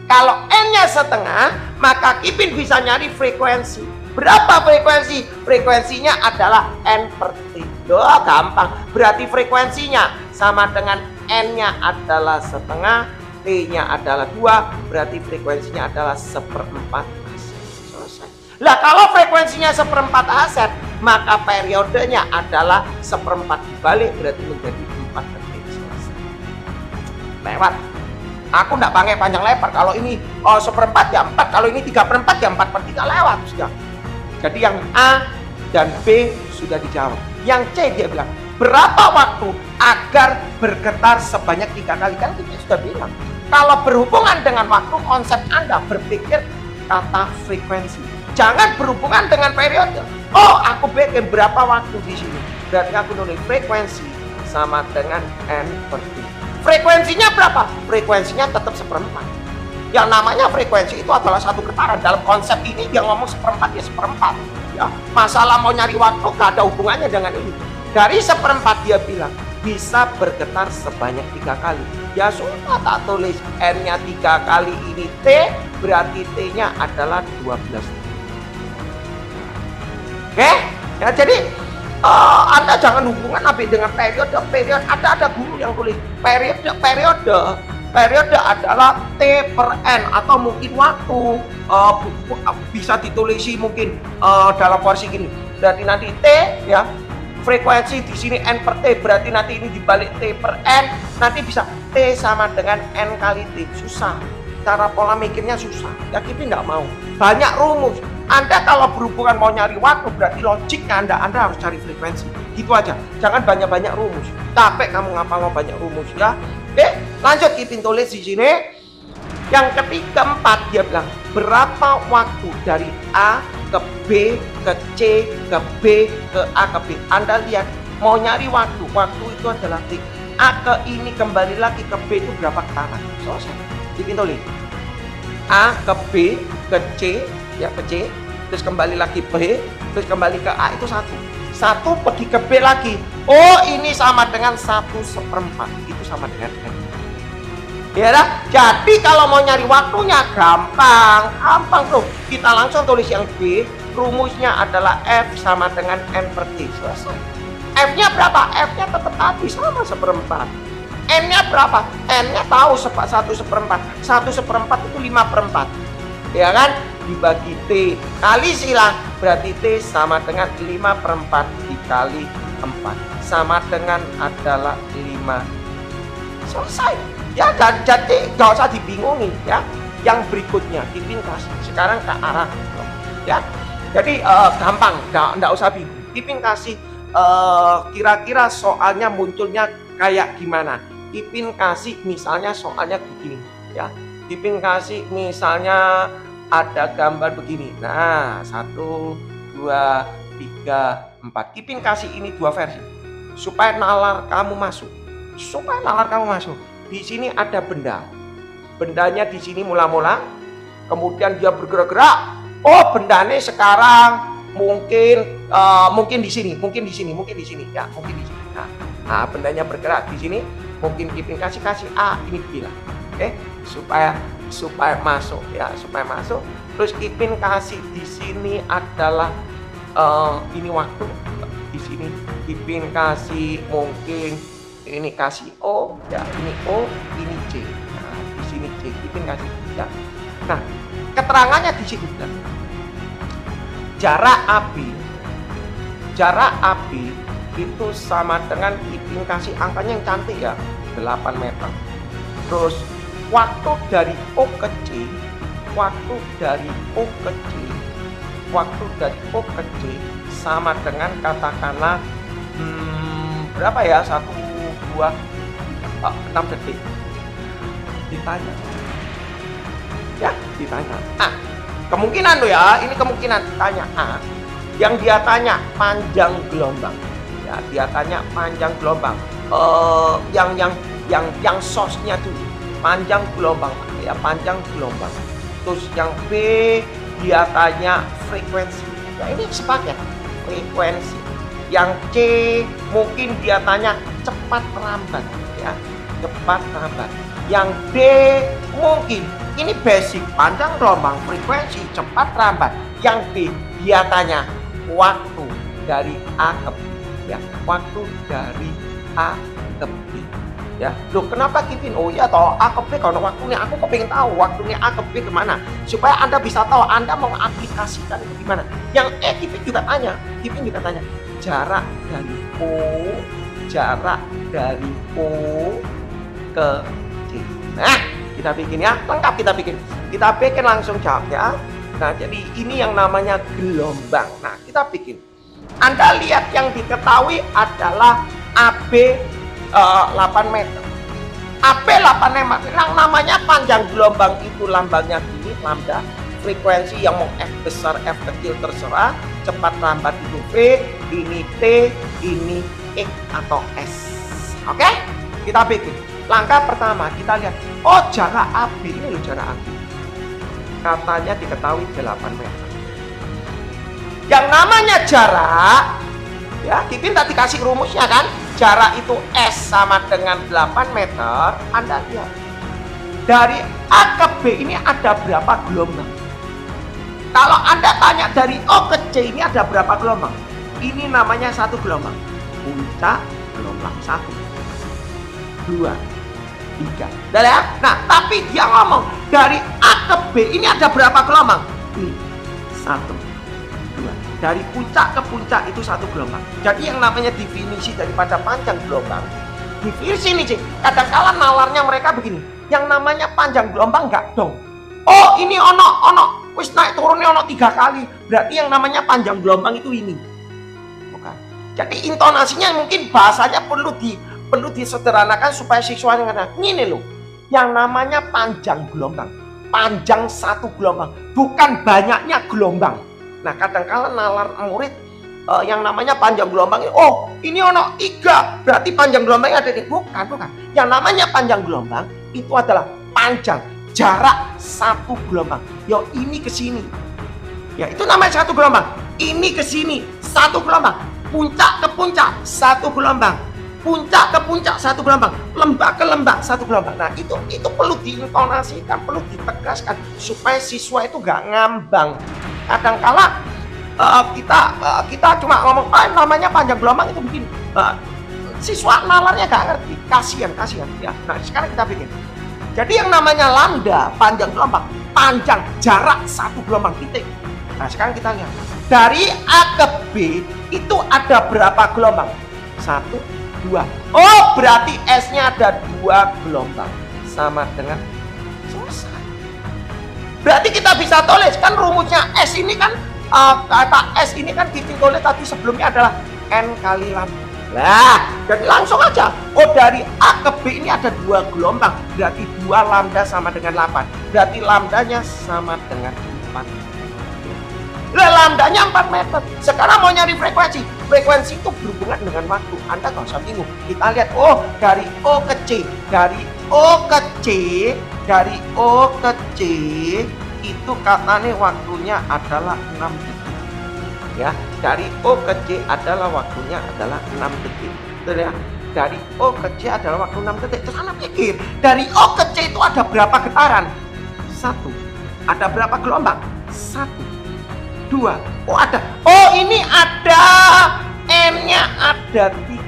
Kalau N-nya setengah, maka Kipin bisa nyari frekuensi. Berapa frekuensi? Frekuensinya adalah N per T. Doa gampang. Berarti frekuensinya sama dengan N-nya adalah setengah, T-nya adalah 2. Berarti frekuensinya adalah 1/4 aset. Selesai. Lah kalau frekuensinya 1/4 aset, maka periodenya adalah 1/4 dibalik, berarti menjadi 4 detik. Selesai. Lewat. Aku enggak pakai panjang lebar. Kalau ini 1/4 ya 4, kalau ini 3/4 ya 4/3, lewat sudah. Jadi yang A dan B sudah dijawab. Yang C dia bilang, berapa waktu agar bergetar sebanyak 3 kali? Kan kita sudah bilang, kalau berhubungan dengan waktu, konsep Anda berpikir kata frekuensi. Jangan berhubungan dengan periode. Oh, aku bikin berapa waktu di sini. Berarti aku nulis frekuensi sama dengan N per T. Frekuensinya berapa? Frekuensinya tetap 1/4. Yang namanya frekuensi itu adalah satu getaran. Dalam konsep ini dia ngomong 1/4 ya 1/4. Ya, masalah mau nyari waktu gak ada hubungannya dengan ini. Dari 1/4 dia bilang bisa bergetar sebanyak 3 kali. Ya sudah, tak tulis N-nya 3 kali ini T, berarti T-nya adalah 12. Oke? Ya, jadi Anda jangan hubungan apa dengan periode. Ada guru yang tulis periode adalah T per N, atau mungkin waktu bisa ditulisi mungkin dalam versi gini. Berarti nanti T ya, frekuensi di sini N per T, berarti nanti ini dibalik T per N, nanti bisa T sama dengan N kali T. Susah, cara pola mikirnya susah. Ya kita nggak mau. Banyak rumus. Anda kalau berhubungan mau nyari waktu, berarti logiknya Anda harus cari frekuensi. Gitu aja. Jangan banyak-banyak rumus. Capek kamu ngapal mau banyak rumus ya. Lanjut Kipin tulis di sini. Yang ketiga 4 dia bilang, berapa waktu dari A ke B ke C ke B ke A ke B. Anda lihat, mau nyari waktu. Waktu itu adalah T. A ke ini kembali lagi ke B itu berapa getaran? Selesai. Kipin tulis. A ke B ke C, ya ke C, terus kembali lagi B, terus kembali ke A, itu 1 pergi ke B lagi. Oh, ini sama dengan 1/4. Itu sama dengan N. Ya dah. Jadi kalau mau nyari waktunya gampang tuh. Kita langsung tulis yang B. Rumusnya adalah F sama dengan N per T. Selesai. F-nya berapa? F-nya tetap tadi sama 1/4. N-nya berapa? N-nya tahu 1/4. 1/4 itu 5/4. Ya kan? Dibagi T kali silang, berarti T sama dengan 5/4 dikali 4 sama dengan adalah 5. Selesai ya. Jadi gak usah dibingungi ya. Yang berikutnya Kipin kasih sekarang ke arah ya. Jadi gampang, gak usah bingung. Kipin kasih kira-kira soalnya munculnya kayak gimana. Kipin kasih misalnya soalnya begini ya. Kipin kasih misalnya ada gambar begini. Nah, 1, 2, 3, 4. Kipin kasih ini 2 versi supaya nalar kamu masuk. Di sini ada benda. Bendanya di sini mula-mula, kemudian dia bergerak-gerak. Oh, bendanya sekarang mungkin di sini ya, mungkin di sini. Nah, bendanya bergerak di sini. Mungkin Kipin kasih A ini bilang. Oke, supaya masuk ya, supaya masuk. Terus Kipin kasih di sini adalah ini waktu. Di sini Kipin kasih mungkin ini kasih O ya, ini O, ini C. Nah, di sini C Kipin kasih ya. Nah, keterangannya di sini bilang jarak AB itu sama dengan Kipin kasih angkanya yang cantik ya, 8 meter. Terus waktu dari O ke C sama dengan katakanlah berapa ya, 1, 2, 6 detik. Ditanya Ya, ditanya. Kemungkinan loh ya, ini kemungkinan ditanya. Yang dia tanya panjang gelombang. Ya, dia tanya panjang gelombang. Yang source-nya tuh panjang gelombang, ya, panjang gelombang. Terus yang B dia tanya frekuensi. Ya, ini sepaket frekuensi. Yang C mungkin dia tanya cepat lambat, ya, cepat lambat. Yang D mungkin ini basic panjang gelombang, frekuensi, cepat lambat. Yang B dia tanya waktu dari A ke B, ya, waktu dari A ke B. Ya, loh kenapa Kevin? Oh ya toh A ke B kalau waktunya aku kepingin tahu waktunya A ke B kemana supaya Anda bisa tahu Anda mau aplikasikan itu gimana. Yang Kevin juga tanya, jarak dari O ke C. Nah, kita bikin ya, lengkap kita bikin langsung jawabnya. Nah, jadi ini yang namanya gelombang. Nah, kita bikin. Anda lihat yang diketahui adalah AB 8 meter. AB 8 meter. Yang namanya panjang gelombang itu lambangnya gini, lambda. Frekuensi yang mau F besar, F kecil terserah. Cepat lambat itu V, ini T, ini X atau S. Oke? Kita bikin. Langkah pertama kita lihat, oh jarak AB, ini loh jarak AB. Katanya diketahui 8 meter. Yang namanya jarak, ya, Kevin tadi kasih rumusnya kan, jarak itu S sama dengan 8 meter. Anda lihat, dari A ke B ini ada berapa gelombang? Kalau Anda tanya dari O ke C ini ada berapa gelombang? Ini namanya satu gelombang. Puncak gelombang 1, 2, 3. Ya? Nah, tapi dia ngomong dari A ke B ini ada berapa gelombang? Ini 1, 2. Dari puncak ke puncak itu satu gelombang. Jadi yang namanya definisi daripada panjang gelombang, definisi ini sih, kadang-kala nalarnya mereka begini. Yang namanya panjang gelombang enggak dong. Oh, ini ono wis naik turunnya ono 3 kali. Berarti yang namanya panjang gelombang itu ini. Bukan. Jadi intonasinya mungkin bahasanya perlu disederhanakan supaya siswa ngerti. Ini loh, yang namanya panjang gelombang, panjang satu gelombang, bukan banyaknya gelombang. Nah, kadang-kala nalar murid yang namanya panjang gelombang, oh ini ono 3, berarti panjang gelombangnya ada di bukan. Yang namanya panjang gelombang itu adalah panjang jarak satu gelombang. Yo, ini ke sini, ya itu namanya satu gelombang. Ini ke sini satu gelombang, puncak ke puncak satu gelombang. Puncak ke puncak satu gelombang, lembah ke lembah satu gelombang. Nah, itu perlu diintonasikan, perlu ditegaskan supaya siswa itu gak ngambang. Kadang-kala kita cuma ngomong namanya panjang gelombang itu begini. Siswa nalarnya gak ngerti, kasihan ya. Nah, sekarang kita bikin. Jadi yang namanya lambda panjang gelombang, panjang jarak satu gelombang titik. Nah, sekarang kita lihat dari A ke B itu ada berapa gelombang? 1, 2. Oh, berarti S-nya ada 2 gelombang. Sama dengan selesai. Berarti kita bisa tulis kan rumusnya S ini kan kata S ini kan ditulis tadi sebelumnya adalah N kali lambda. Nah, jadi langsung aja. Oh, dari A ke B ini ada 2 gelombang. Berarti 2 lambda sama dengan 8. Berarti lambdanya sama dengan 4. Lah, lambdanya 4 meter. Sekarang mau nyari frekuensi. Frekuensi itu berhubungan dengan waktu. Anda nggak usah bingung. Kita lihat, oh dari O ke C. Dari O ke C itu katanya waktunya adalah 6 detik. Ya, dari O ke C adalah waktunya adalah 6 detik. Betul ya? Dari O ke C adalah waktu 6 detik. Terus Anda pikir, dari O ke C itu ada berapa getaran? 1. Ada berapa gelombang? 1, 2. Oh, ada. Oh, ini ada N-nya ada 3.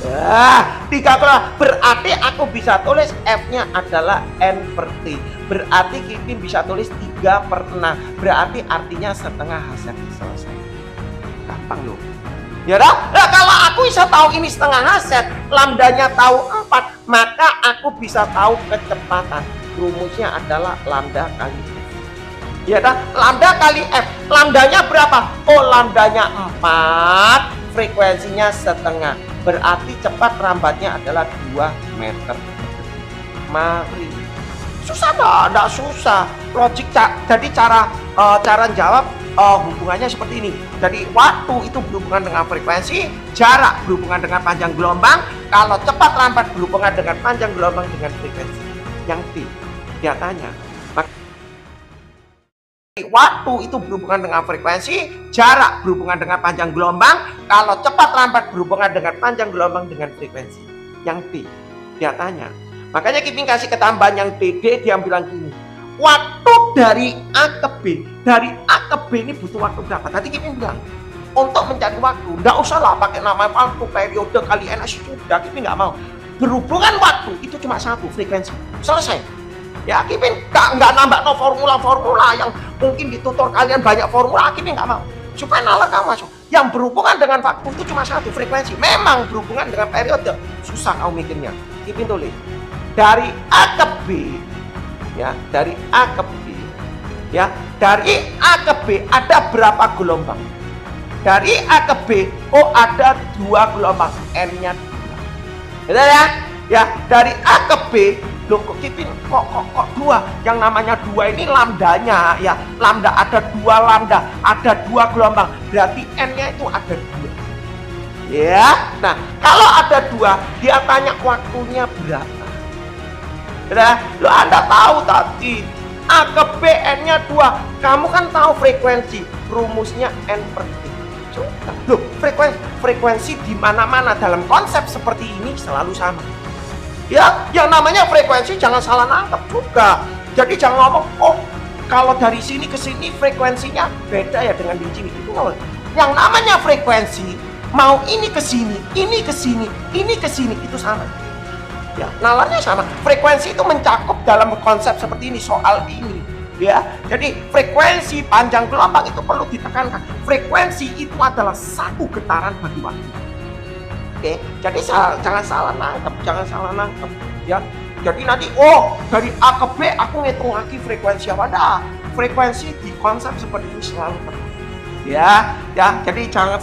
Nah, 3 gelombang. Berarti aku bisa tulis F-nya adalah N per T. Berarti Kevin bisa tulis 3/6. Berarti artinya setengah hasil selesai. Gampang loh. Ya dah. Nah, kalau aku bisa tahu ini setengah hasil, lambdanya tahu 4, maka aku bisa tahu kecepatan. Rumusnya adalah lambda kali F. Ya dah, lambda kali F. Lambdanya berapa? Oh, lambdanya 4, frekuensinya setengah. Berarti cepat lambatnya adalah 2 meter. Mari Susah enggak susah. Logik jadi cara jawab hubungannya seperti ini. Jadi waktu itu berhubungan dengan frekuensi, jarak berhubungan dengan panjang gelombang, kalau cepat lambat berhubungan dengan panjang gelombang dengan frekuensi. Yang T, dia tanya. Waktu itu berhubungan dengan frekuensi, jarak berhubungan dengan panjang gelombang, kalau cepat lambat berhubungan dengan panjang gelombang dengan frekuensi. Yang T, dia tanya. Makanya Kiping kasih ketambahan yang TD, dia bilang gini, waktu dari A ke B, dari A ke B ini butuh waktu berapa? Tadi Kiping bilang, untuk mencari waktu, nggak usah lah pakai nama waktu, periode, kali N, sudah, Kiping nggak mau. Berhubungan waktu, itu cuma satu, frekuensi. Selesai. Ya, Kiping nggak nambah no formula yang mungkin di tutor kalian banyak formula, Kiping nggak mau. Supaya nalar kamu masuk. Yang berhubungan dengan waktu itu cuma satu, frekuensi. Memang berhubungan dengan periode. Susah kamu mikirnya. Kiping tulis. Dari A ke B, ya, dari A ke B, ya, dari A ke B ada berapa gelombang? Dari A ke B, oh ada 2 gelombang, N-nya 2. Betul ya? Ya, dari A ke B, loh kok Kiping kok 2? Yang namanya 2 ini lambdanya, ya, lambda ada 2 lambda, ada 2 gelombang, berarti N-nya itu ada 2. Ya, nah kalau ada 2, dia tanya waktunya berapa? Nah, lo Anda tahu tadi A ke B N-nya 2. Kamu kan tahu frekuensi, rumusnya N per T. Loh, frekuensi di mana-mana dalam konsep seperti ini selalu sama. Ya, yang namanya frekuensi jangan salah nangkep juga. Jadi jangan ngomong, oh kalau dari sini ke sini frekuensinya beda ya dengan di sini. Itu nggak. Yang namanya frekuensi, mau ini ke sini, ini ke sini, ini ke sini, itu sama. Ya, nalarnya sama. Frekuensi itu mencakup dalam konsep seperti ini, soal ini. Ya, jadi frekuensi panjang gelombang itu perlu ditekankan. Frekuensi itu adalah satu getaran bagi waktu. Oke, jadi jangan salah nangkep, ya. Jadi nanti, oh dari A ke B aku ngitung lagi frekuensi apa? Nah, frekuensi di konsep seperti ini selalu perlu. Ya, jadi jangan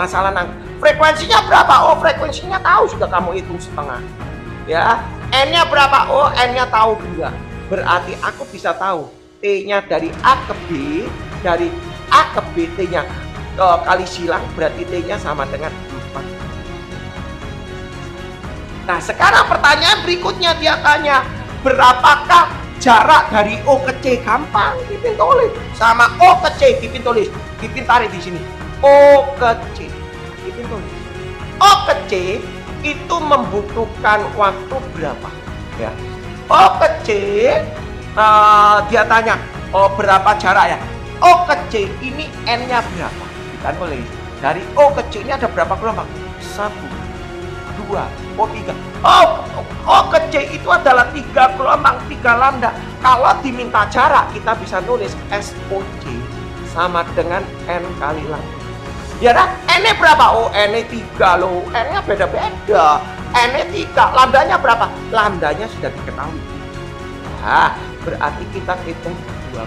salah nangkep. Frekuensinya berapa? Oh frekuensinya tahu, sudah kamu hitung setengah. Ya, N-nya berapa? Oh, N-nya tahu 2. Berarti aku bisa tahu T-nya dari A ke B, dari A ke B T-nya kali silang, berarti T-nya sama dengan 4. Nah, sekarang pertanyaan berikutnya dia tanya, berapakah jarak dari O ke C? Gampang, Kiping tulis. Sama O ke C, Kiping tulis. Kiping tarik di sini. O ke C. Kiping tulis. O ke C itu membutuhkan waktu berapa? Ya. O ke C, dia tanya, oh berapa jarak ya? O ke C ini N-nya berapa? Kita tulis. Dari O ke C ini ada berapa gelombang? 1, 2, 3. O ke C itu adalah 3 gelombang, 3 lambda. Kalau diminta jarak, kita bisa nulis SOC sama dengan N kali lambda. Ya kan? N-nya berapa? Oh, N-nya 3 loh. N-nya beda-beda. N-nya 3. Lambdanya berapa? Lambdanya sudah diketahui. Nah, berarti kita hitung 12.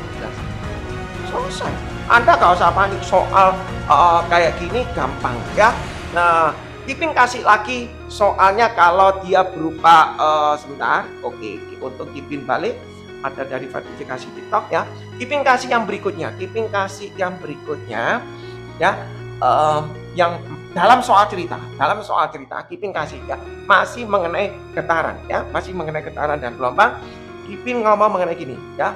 Selesai. Anda gak usah panik soal kayak gini, gampang ya. Nah, Kiping kasih lagi soalnya kalau dia berupa sebentar. Oke, untuk Kiping balik ada dari verifikasi TikTok ya. Kiping kasih yang berikutnya. Ya. Yang dalam soal cerita Kiping kasih ya, masih mengenai getaran ya, dan gelombang. Kiping ngomong mengenai gini ya,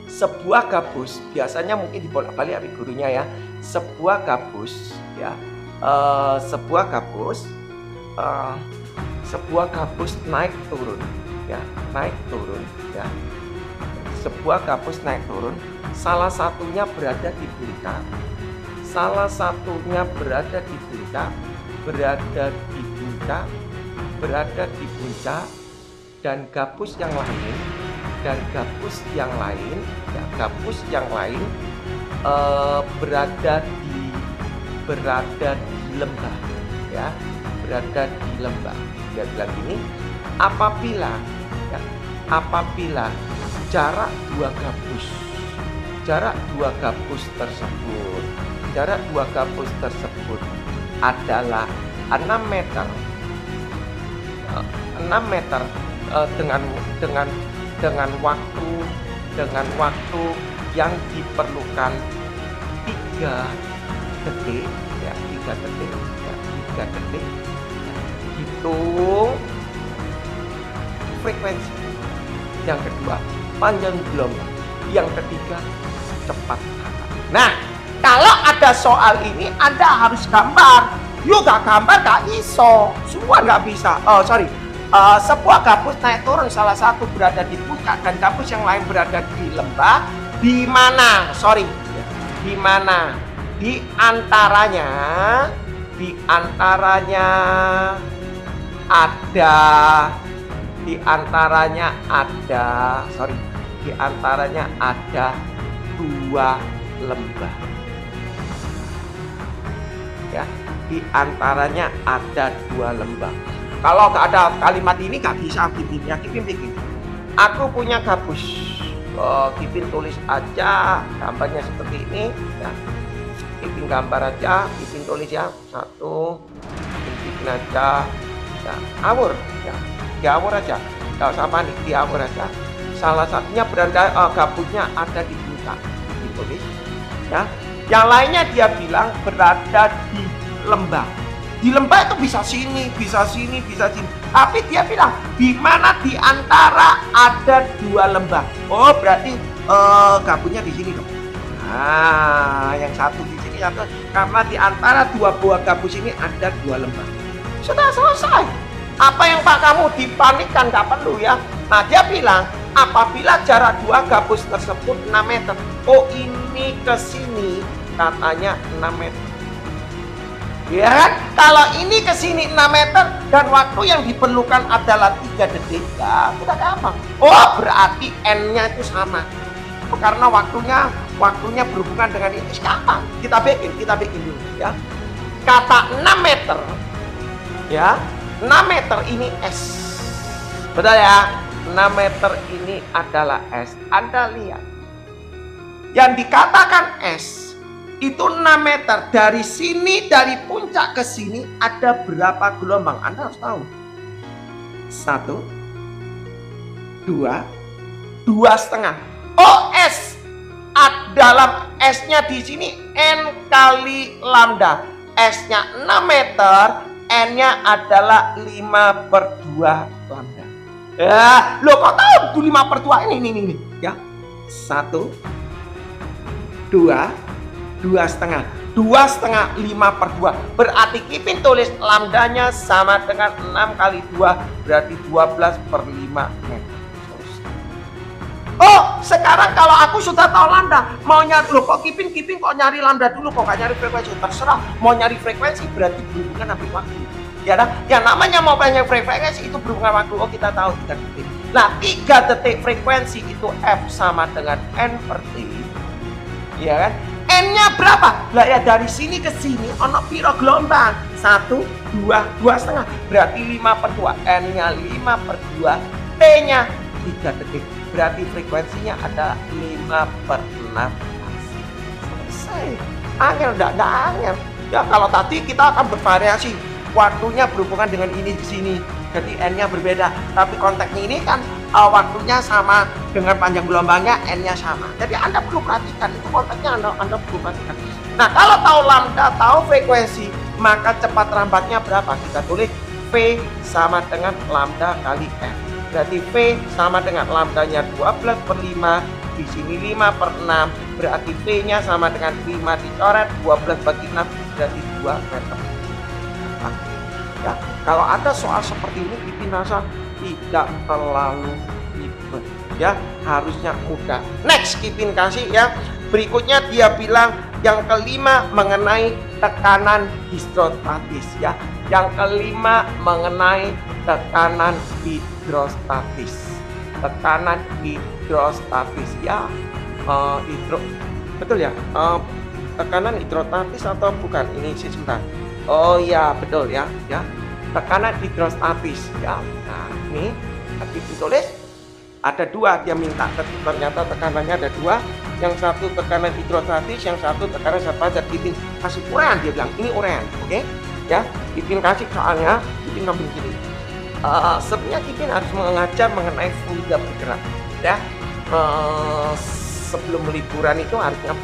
sebuah gabus biasanya mungkin dibolak-balik habis gurunya ya, sebuah gabus naik turun ya, sebuah gabus naik turun, salah satunya berada di puncak, dan gabus yang lain berada di lembah ya, dia bilang gini, apabila jarak dua gabus tersebut adalah 6 meter dengan dengan waktu yang diperlukan 3 detik ya, 3 detik ya, 3 detik. Hitung frekuensi. Yang kedua, panjang gelombang. Yang ketiga, cepat kata. Nah, kalau ada soal ini Anda harus gambar. Yuk gak gambar gak iso. Semua gak bisa. Sebuah gabus naik turun, salah satu berada di puncak dan gabus yang lain berada di lembah. Di mana? Di mana? Di antaranya ada 2 lembah. Ya, di antaranya ada 2 lembah. Kalau nggak ada kalimat ini nggak bisa Kipin ya, Kipin bikin. Aku punya gabus. Kipin tulis aja gambarnya seperti ini ya. Kipin gambar aja, Kipin tulis ya. 1, Kipin aja. Ya, awur ya. Diawur aja. Enggak usah panik, diawur aja. Salah satunya berada gabusnya ada di puncak. Kipin tulis ya. Yang lainnya dia bilang berada di lembah. Di lembah itu bisa sini, bisa sini, bisa sini. Tapi dia bilang di mana di antara ada 2 lembah. Oh, berarti gabusnya di sini dong. Nah, yang satu di sini satu karena di antara 2 buah gabus ini ada 2 lembah. Sudah selesai. Apa yang Pak kamu dipanikkan nggak perlu ya. Nah, dia bilang apabila jarak 2 gabus tersebut 6 meter. Oh, ini ke sini katanya 6 meter. Ya kan? Kalau ini ke sini 6 meter dan waktu yang diperlukan adalah 3 detik, ya sudah gampang. Oh, berarti N-nya itu sama. Karena waktunya berhubungan dengan ini. Gampang. Kita bikin dulu ya. Kata 6 meter. Ya. 6 meter ini S. Betul ya? 6 meter ini adalah S. Anda lihat. Yang dikatakan S itu 6 meter. Dari sini, dari puncak ke sini ada berapa gelombang? Anda harus tahu. 1, 2, 2,5. Oh, S. Dalam S-nya di sini N kali lambda. S-nya 6 meter, N-nya adalah 5/2 lambda. Ya, lo kok tahu 5/2 ini ya. 1, 2, 2,5. 2,5 5/2. Berarti Kipin tulis lambdanya sama dengan 6 kali 2 berarti 12/5 meter. Oh, sekarang kalau aku sudah tahu lambda, mau nyari loh kok Kipin kok nyari lambda dulu kok gak nyari frekuensi? Terserah, mau nyari frekuensi berarti berhubungan dengan waktu. Ya dah, yang namanya mau banyak frekuensi itu berhubungan waktu. Oh, kita tahu 3 detik. Nah, 3 detik frekuensi itu F sama dengan N/T. Ya kan? N-nya berapa? Lah ya dari sini ke sini ono piro gelombang? 1, 2, 2,5. Berarti 5/2. N-nya 5/2. T-nya 3 detik. Berarti frekuensinya ada 5/6. Selesai. Angel enggak angel. Ya kalau tadi kita akan bervariasi. Waktunya berhubungan dengan ini di sini. Jadi N-nya berbeda. Tapi konteksnya ini kan waktunya sama dengan panjang gelombangnya, N-nya sama. Jadi Anda perlu perhatikan itu konteksnya Anda perlu perhatikan. Nah, kalau tahu lambda, tahu frekuensi, maka cepat rambatnya berapa? Kita tulis V sama dengan lambda kali N. Berarti V sama dengan lambdanya 12/5, di sini 5/6, berarti V-nya sama dengan 5 dicoret, 12 bagi 6 berarti 2 meter. Ya, kalau ada soal seperti ini Kipin rasa tidak terlalu ribet ya, harusnya mudah. Next Kipin kasih ya. Berikutnya dia bilang yang kelima mengenai tekanan hidrostatis ya. Yang kelima mengenai tekanan hidrostatis. Tekanan hidrostatis ya. Betul ya? Tekanan hidrostatis atau bukan? Ini sih sebentar. Oh ya, betul ya, ya. Tekanan hidrostatis ya. Nah, ini tadi ditulis ada 2 dia minta. Ternyata tekanannya ada 2. Yang satu tekanan hidrostatis, yang satu tekanan zat padat. Kipin kasih urean, dia bilang ini urean, oke? Ya, Kipin kasih soalnya, Kipin ngambil gini. sebenarnya Kipin harus mengajar mengenai fluida bergerak ya. Eh, Sebelum liburan itu harusnya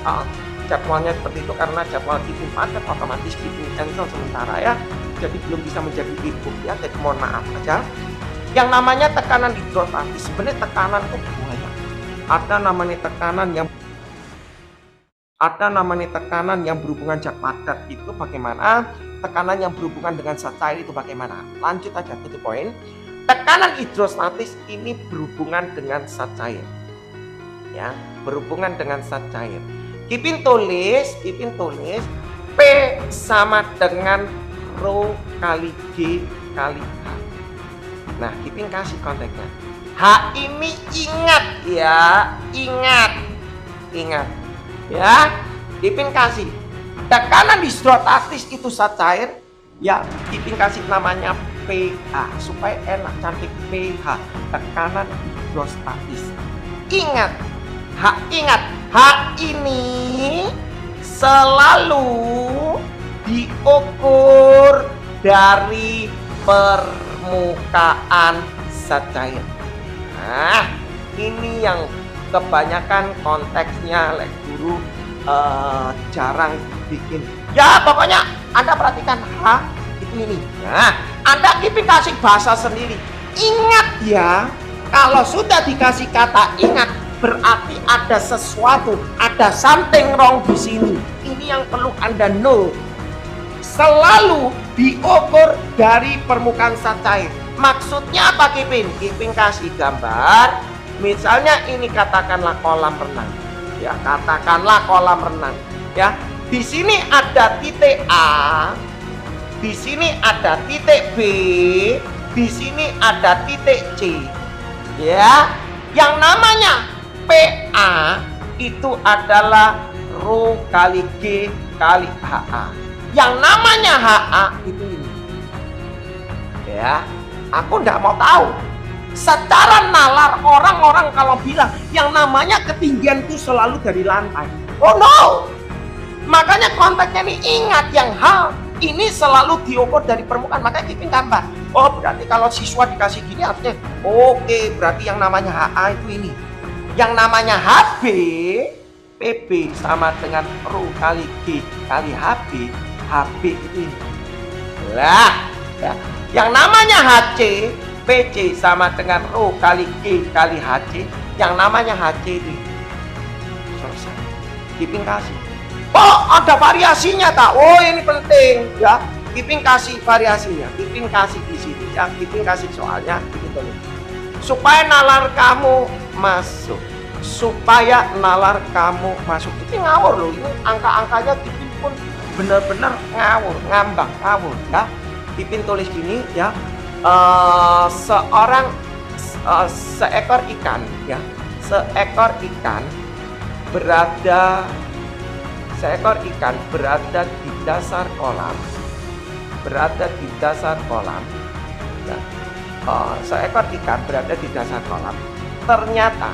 jadwalnya seperti itu, karena jadwal Kipin padat otomatis Kipin cancel sementara ya, jadi belum bisa menjadi e-book ya, jadi mohon maaf aja. Yang namanya tekanan hidrostatis, sebenarnya tekanan itu banyak. Ada namanya tekanan yang berhubungan zat padat itu bagaimana, tekanan yang berhubungan dengan zat cair itu bagaimana. Lanjut aja to the point. Tekanan hidrostatis ini berhubungan dengan zat cair ya, berhubungan dengan zat cair. Kipin tulis P sama dengan rho kali G kali H. Nah, Kipin kasih konteksnya. H ini ingat ya, ingat ya. Kipin kasih tekanan hidrostatis itu zat cair ya, Kipin kasih namanya pH supaya enak cantik, pH, tekanan hidrostatis. Ingat H ini selalu diukur dari permukaan zat cair. Nah, ini yang kebanyakan konteksnya guru jarang bikin. Ya pokoknya Anda perhatikan H itu ini. Nah, Anda Kipin kasih bahasa sendiri. Ingat ya, kalau sudah dikasih kata ingat, berarti ada sesuatu, ada something wrong di sini. Ini yang perlu Anda know. Selalu diukur dari permukaan zat cair. Maksudnya apa Kipin? Kipin kasih gambar. Misalnya ini katakanlah kolam renang. Ya, katakanlah kolam renang. Ya, di sini ada titik A, di sini ada titik B, di sini ada titik C. Ya, yang namanya PA itu adalah rho kali G kali HA. Yang namanya HA itu ini. Ya, aku nggak mau tahu. Secara nalar orang-orang kalau bilang yang namanya ketinggian itu selalu dari lantai. Oh no. Makanya konteksnya ini ingat yang H ini selalu diukur dari permukaan. Makanya Kipin tambah. Oh berarti kalau siswa dikasih gini harusnya oke, berarti yang namanya HA itu ini. Yang namanya HB, PB sama dengan rho kali G kali HB, HB itu ini. Lah, ya. Yang namanya HC, PC sama dengan rho kali G kali HC, yang namanya HC itu. Selesai. Kipin kasih. Oh, ada variasinya tak? Oh, ini penting ya. Kipin kasih variasinya. Kipin kasih di sini ya. Kipin kasih soalnya Kipin tulis. Supaya nalar kamu masuk, supaya nalar kamu masuk. Itu ngawur loh, ini angka-angkanya Kipin pun benar-benar ngawur, ngambang, ngawur ya. Kipin tulis gini ya, seekor ikan ya, seekor ikan berada di dasar kolam, ya. Seekor ikan berada di dasar kolam. Ternyata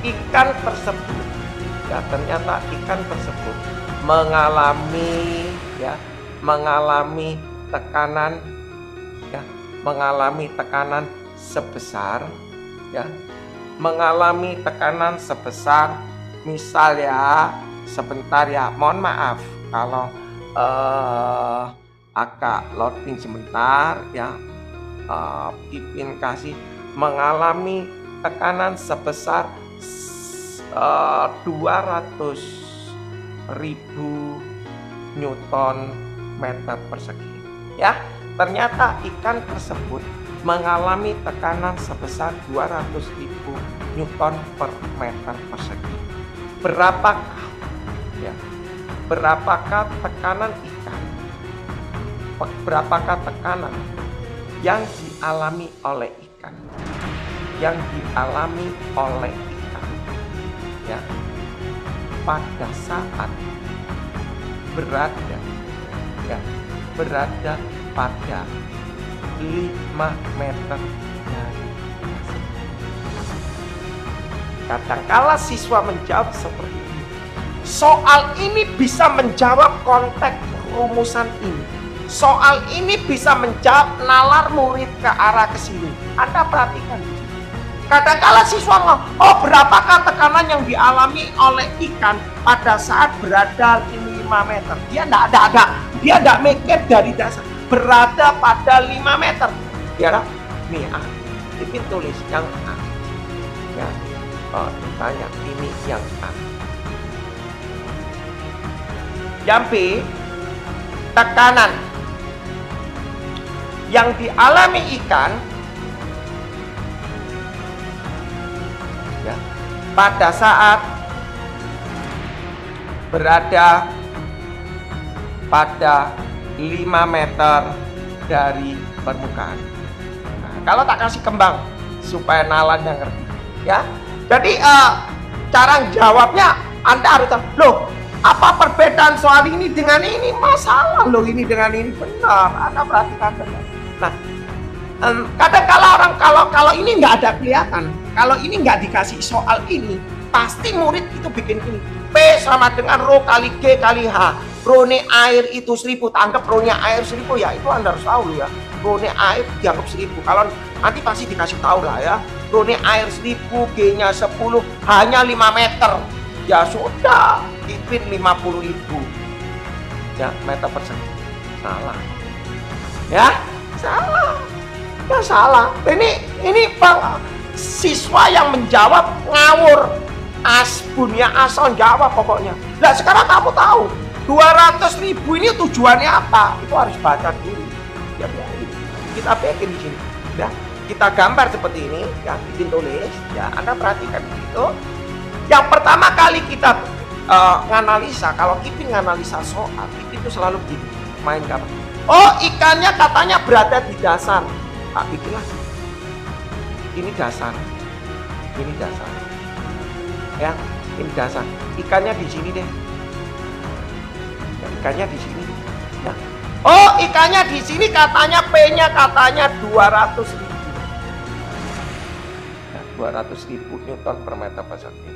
ikan tersebut mengalami tekanan sebesar misal ya, sebentar ya, mohon maaf kalau agak loading sebentar ya. Kipin kasih mengalami tekanan sebesar 200.000 Newton meter persegi ya. Ternyata ikan tersebut mengalami tekanan sebesar 200.000 Newton per meter persegi. Berapakah tekanan ikan? Berapakah tekanan yang dialami oleh ikan? Ya, pada saat berada pada 5 meter dari dasar. Kadangkala siswa menjawab seperti ini. Soal ini bisa menjawab konteks rumusan ini. soal ini bisa menjawab nalar murid ke arah ke sini. Anda perhatikan. Kadang-kala siswa ngomong, oh berapakah tekanan yang dialami oleh ikan pada saat berada di 5 meter? Dia enggak mikir dari dasar. Berada pada 5 meter. Ya, nih A. Ipin tulis yang A. Ya, tanya ini yang A. Yang B, tekanan yang dialami ikan ya, pada saat berada pada 5 meter dari permukaan. Nah, kalau tak kasih kembang supaya nalarnya ngerti ya. Jadi cara jawabnya Anda harus tahu, loh apa perbedaan soal ini dengan ini? Masalah loh ini dengan ini. Benar, Anda perhatikan benar. Nah, kadang-kala orang kalau ini nggak ada kelihatan, kalau ini nggak dikasih soal ini, pasti murid itu bikin ini. P sama dengan rho kali G kali H. Rho-nya air itu 1000, anggap rho-nya air 1000 ya, itu Anda harus tahu ya. Rho-nya air dianggap 1000. Kalau nanti pasti dikasih tahu lah ya. Rho-nya air 1000, G-nya 10, hanya 5 meter. Ya sudah, Ipin 50.000 ya meter persegi. Salah. Ya, salah. Ya salah. Ini Bang siswa yang menjawab ngawur. Asbunnya asal jawab pokoknya. Nah, sekarang kamu tahu 200.000 ini tujuannya apa? Itu harus baca dulu. Ya, kita bikin di sini. Ya, kita gambar seperti ini. Ya, bikin tulis. Ya, Anda perhatikan di situ. Yang pertama kali kita nganalisa, kalau Ipin nganalisa soal, Ipin itu selalu gini, main gambar. Oh, ikannya katanya berada di dasar. Pak bikinlah. Ini dasar. Ini dasar. Ya, ini dasar. Ikannya di sini deh. Ya, ikannya di sini. Ya. Oh, ikannya di sini katanya P-nya katanya 200.000. Ya, 200.000 Newton per meter persegi.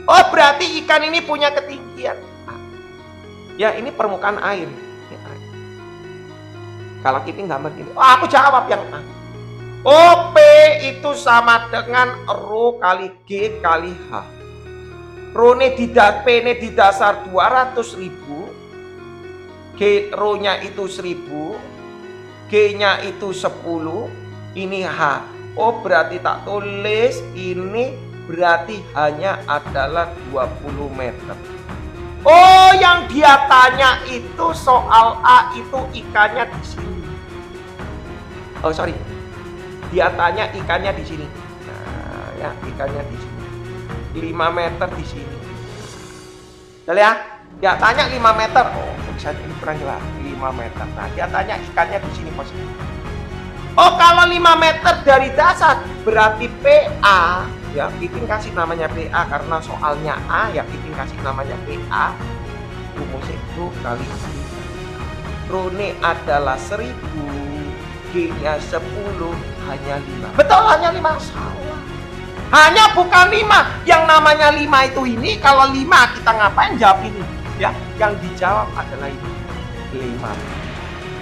Oh, berarti ikan ini punya ketinggian. Ya, ini permukaan air. Ini air. Kalau kita gambar gini, oh, aku jawab yang A. Oh, P itu sama dengan rho kali G kali H. Rho-nya P-nya di dasar 200.000, rho-nya itu 1000, G-nya itu 10, ini H. Oh, berarti tak tulis ini berarti hanya adalah 20 meter. Oh, yang dia tanya itu soal A itu ikannya di sini. Oh, sorry. Dia tanya ikannya di sini. Nah, ya, ikannya di sini. 5 meter di sini. Betul ya? Dia tanya 5 meter. Oh, bisa ini kurang jelas. 5 meter. Nah, dia tanya ikannya di sini posisi. Oh, kalau 5 meter dari dasar berarti PA. Ya, Ipin kasih namanya PA karena soalnya A, ya Ipin kasih namanya PA. Rumus itu kali rho-nya adalah 1000, G-nya 10, hanya 5. Betul, hanya 5. Salah. Hanya bukan 5. Yang namanya 5 itu ini, kalau 5 kita ngapain jawab ini? Ya, yang dijawab adalah ini. 5.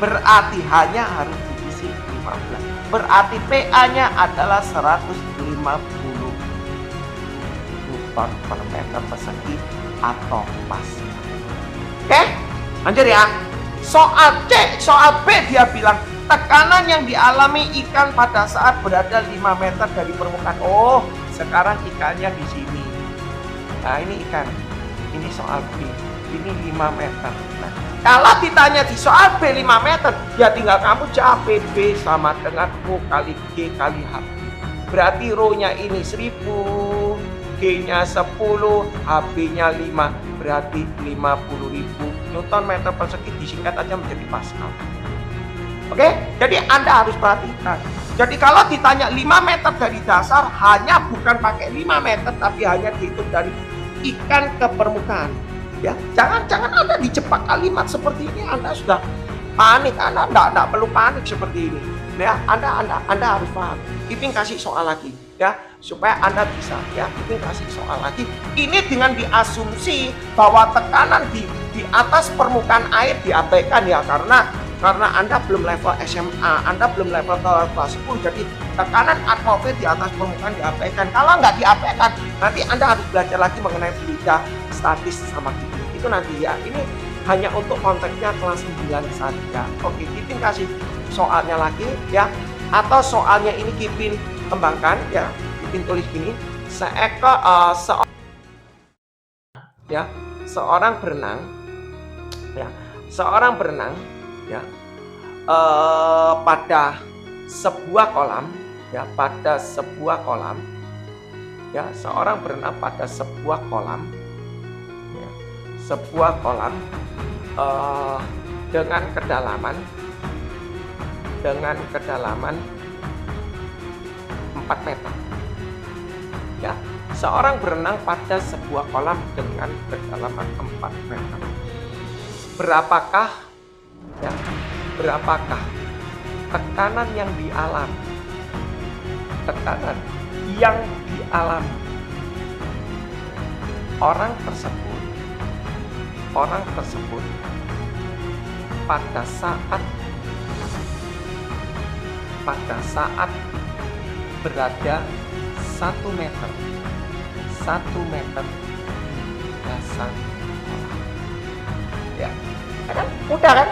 Berarti hanya harus diisi 15. Berarti PA-nya adalah 150 Newton per meter persegi atau pas. Oke, lanjut ya. Soal C, soal B dia bilang tekanan yang dialami ikan pada saat berada 5 meter dari permukaan. Oh, sekarang ikannya di sini. Nah, ini ikan. Ini soal B. Ini 5 meter. Nah, kalau ditanya di soal B 5 meter, ya tinggal kamu jawab PB sama dengan rho kali G kali H. Berarti rho-nya ini 1000, G-nya 10, HB-nya 5, berarti 50.000 Newton meter persegi, disingkat aja menjadi Pascal. Oke, jadi Anda harus perhatikan. Jadi kalau ditanya 5 meter dari dasar, hanya bukan pakai 5 meter, tapi hanya dihitung dari ikan ke permukaan. Ya, jangan Anda dijebak kalimat seperti ini, Anda sudah panik. Anda enggak perlu panik seperti ini. Ya, Anda harus paham. Ipin kasih soal lagi, ya, supaya Anda bisa, ya. Ipin kasih soal lagi. Ini dengan diasumsi bahwa tekanan di atas permukaan air diabaikan ya, karena karena Anda belum level SMA, Anda belum level kelas 10, jadi tekanan atmosfer di atas permukaan diabaikan. Kalau nggak diabaikan, nanti Anda harus belajar lagi mengenai fluida, statis, sama Kipin. Itu nanti ya, ini hanya untuk konteksnya kelas 9 saja. Oke, Kipin kasih soalnya lagi ya, atau soalnya ini Kipin kembangkan ya, Kipin tulis gini, seorang berenang ya, pada sebuah kolam ya, seorang berenang pada sebuah kolam ya, dengan kedalaman 4 meter ya. Seorang berenang pada sebuah kolam dengan kedalaman 4 meter. Berapakah tekanan yang dialami? Orang tersebut pada saat berada 1 meter di dasar kolam. Ya, kan? Udah kan?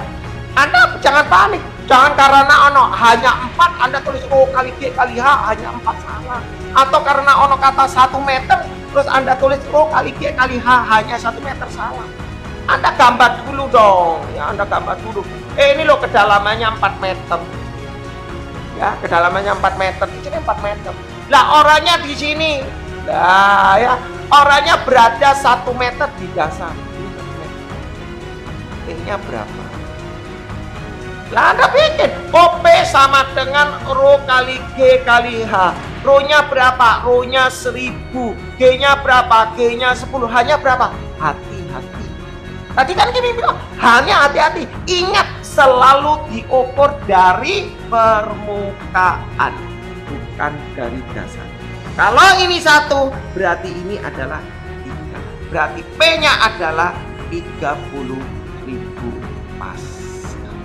Anda jangan panik. Jangan karena hanya 4 Anda tulis O kali G kali H hanya 4 salah. Atau karena kata 1 meter terus Anda tulis O kali G kali H hanya 1 meter salah. Anda gambar dulu dong. Ya, Anda gambar dulu. Ini loh kedalamannya 4 meter. Ya, kedalamannya 4 meter. Di sini 4 meter. Lah orangnya di sini. Nah ya, orangnya berada 1 meter di dasar. Ini berapa? Lah Anda bikin OP sama dengan Rho kali G kali H. Rho-nya berapa? Rho-nya 1000. G-nya berapa? G-nya 10. H-nya berapa? Hati-hati. Tadi kan gini bilang, hanya hati-hati. Ingat, selalu diukur dari permukaan, bukan dari dasar. Kalau ini 1, berarti ini adalah 3. Berarti P-nya adalah 30.000 Pascal.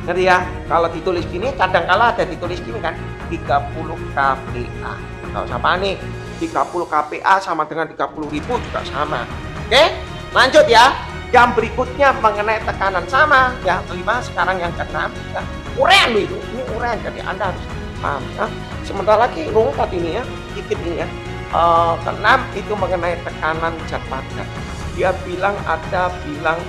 Ngerti ya? Kalau ditulis gini, kadang-kala ada ditulis gini kan, 30 kPa. Nggak usah panik. 30 kPa sama dengan 30.000 juga sama. Oke? Lanjut ya. Yang berikutnya mengenai tekanan sama ya, 5, sekarang yang ke-6 ya. Urean itu. Ini urean, jadi Anda harus paham ya. Sebentar lagi rungkat ini ya, dikit ini ya. Ke-6 itu mengenai tekanan zat padat. Dia bilang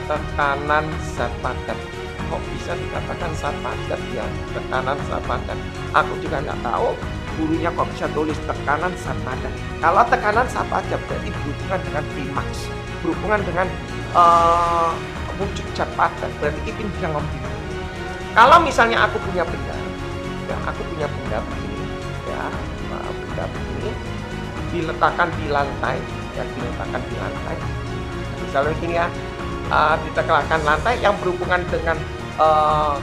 tekanan zat padat. Kok bisa dikatakan zat padat ya, tekanan zat padat? Aku juga nggak tahu gurunya kok bisa tulis tekanan zat padat. Kalau tekanan zat padat berarti berhubungan dengan Tmax, berhubungan dengan wujud zat padat. Berarti Kipin bisa ngomong. Kalau misalnya aku punya benda, ya aku punya benda begini, ya benda begini, diletakkan di lantai, ya diletakkan di lantai. Misalnya begini ya, diletakkan lantai yang berhubungan dengan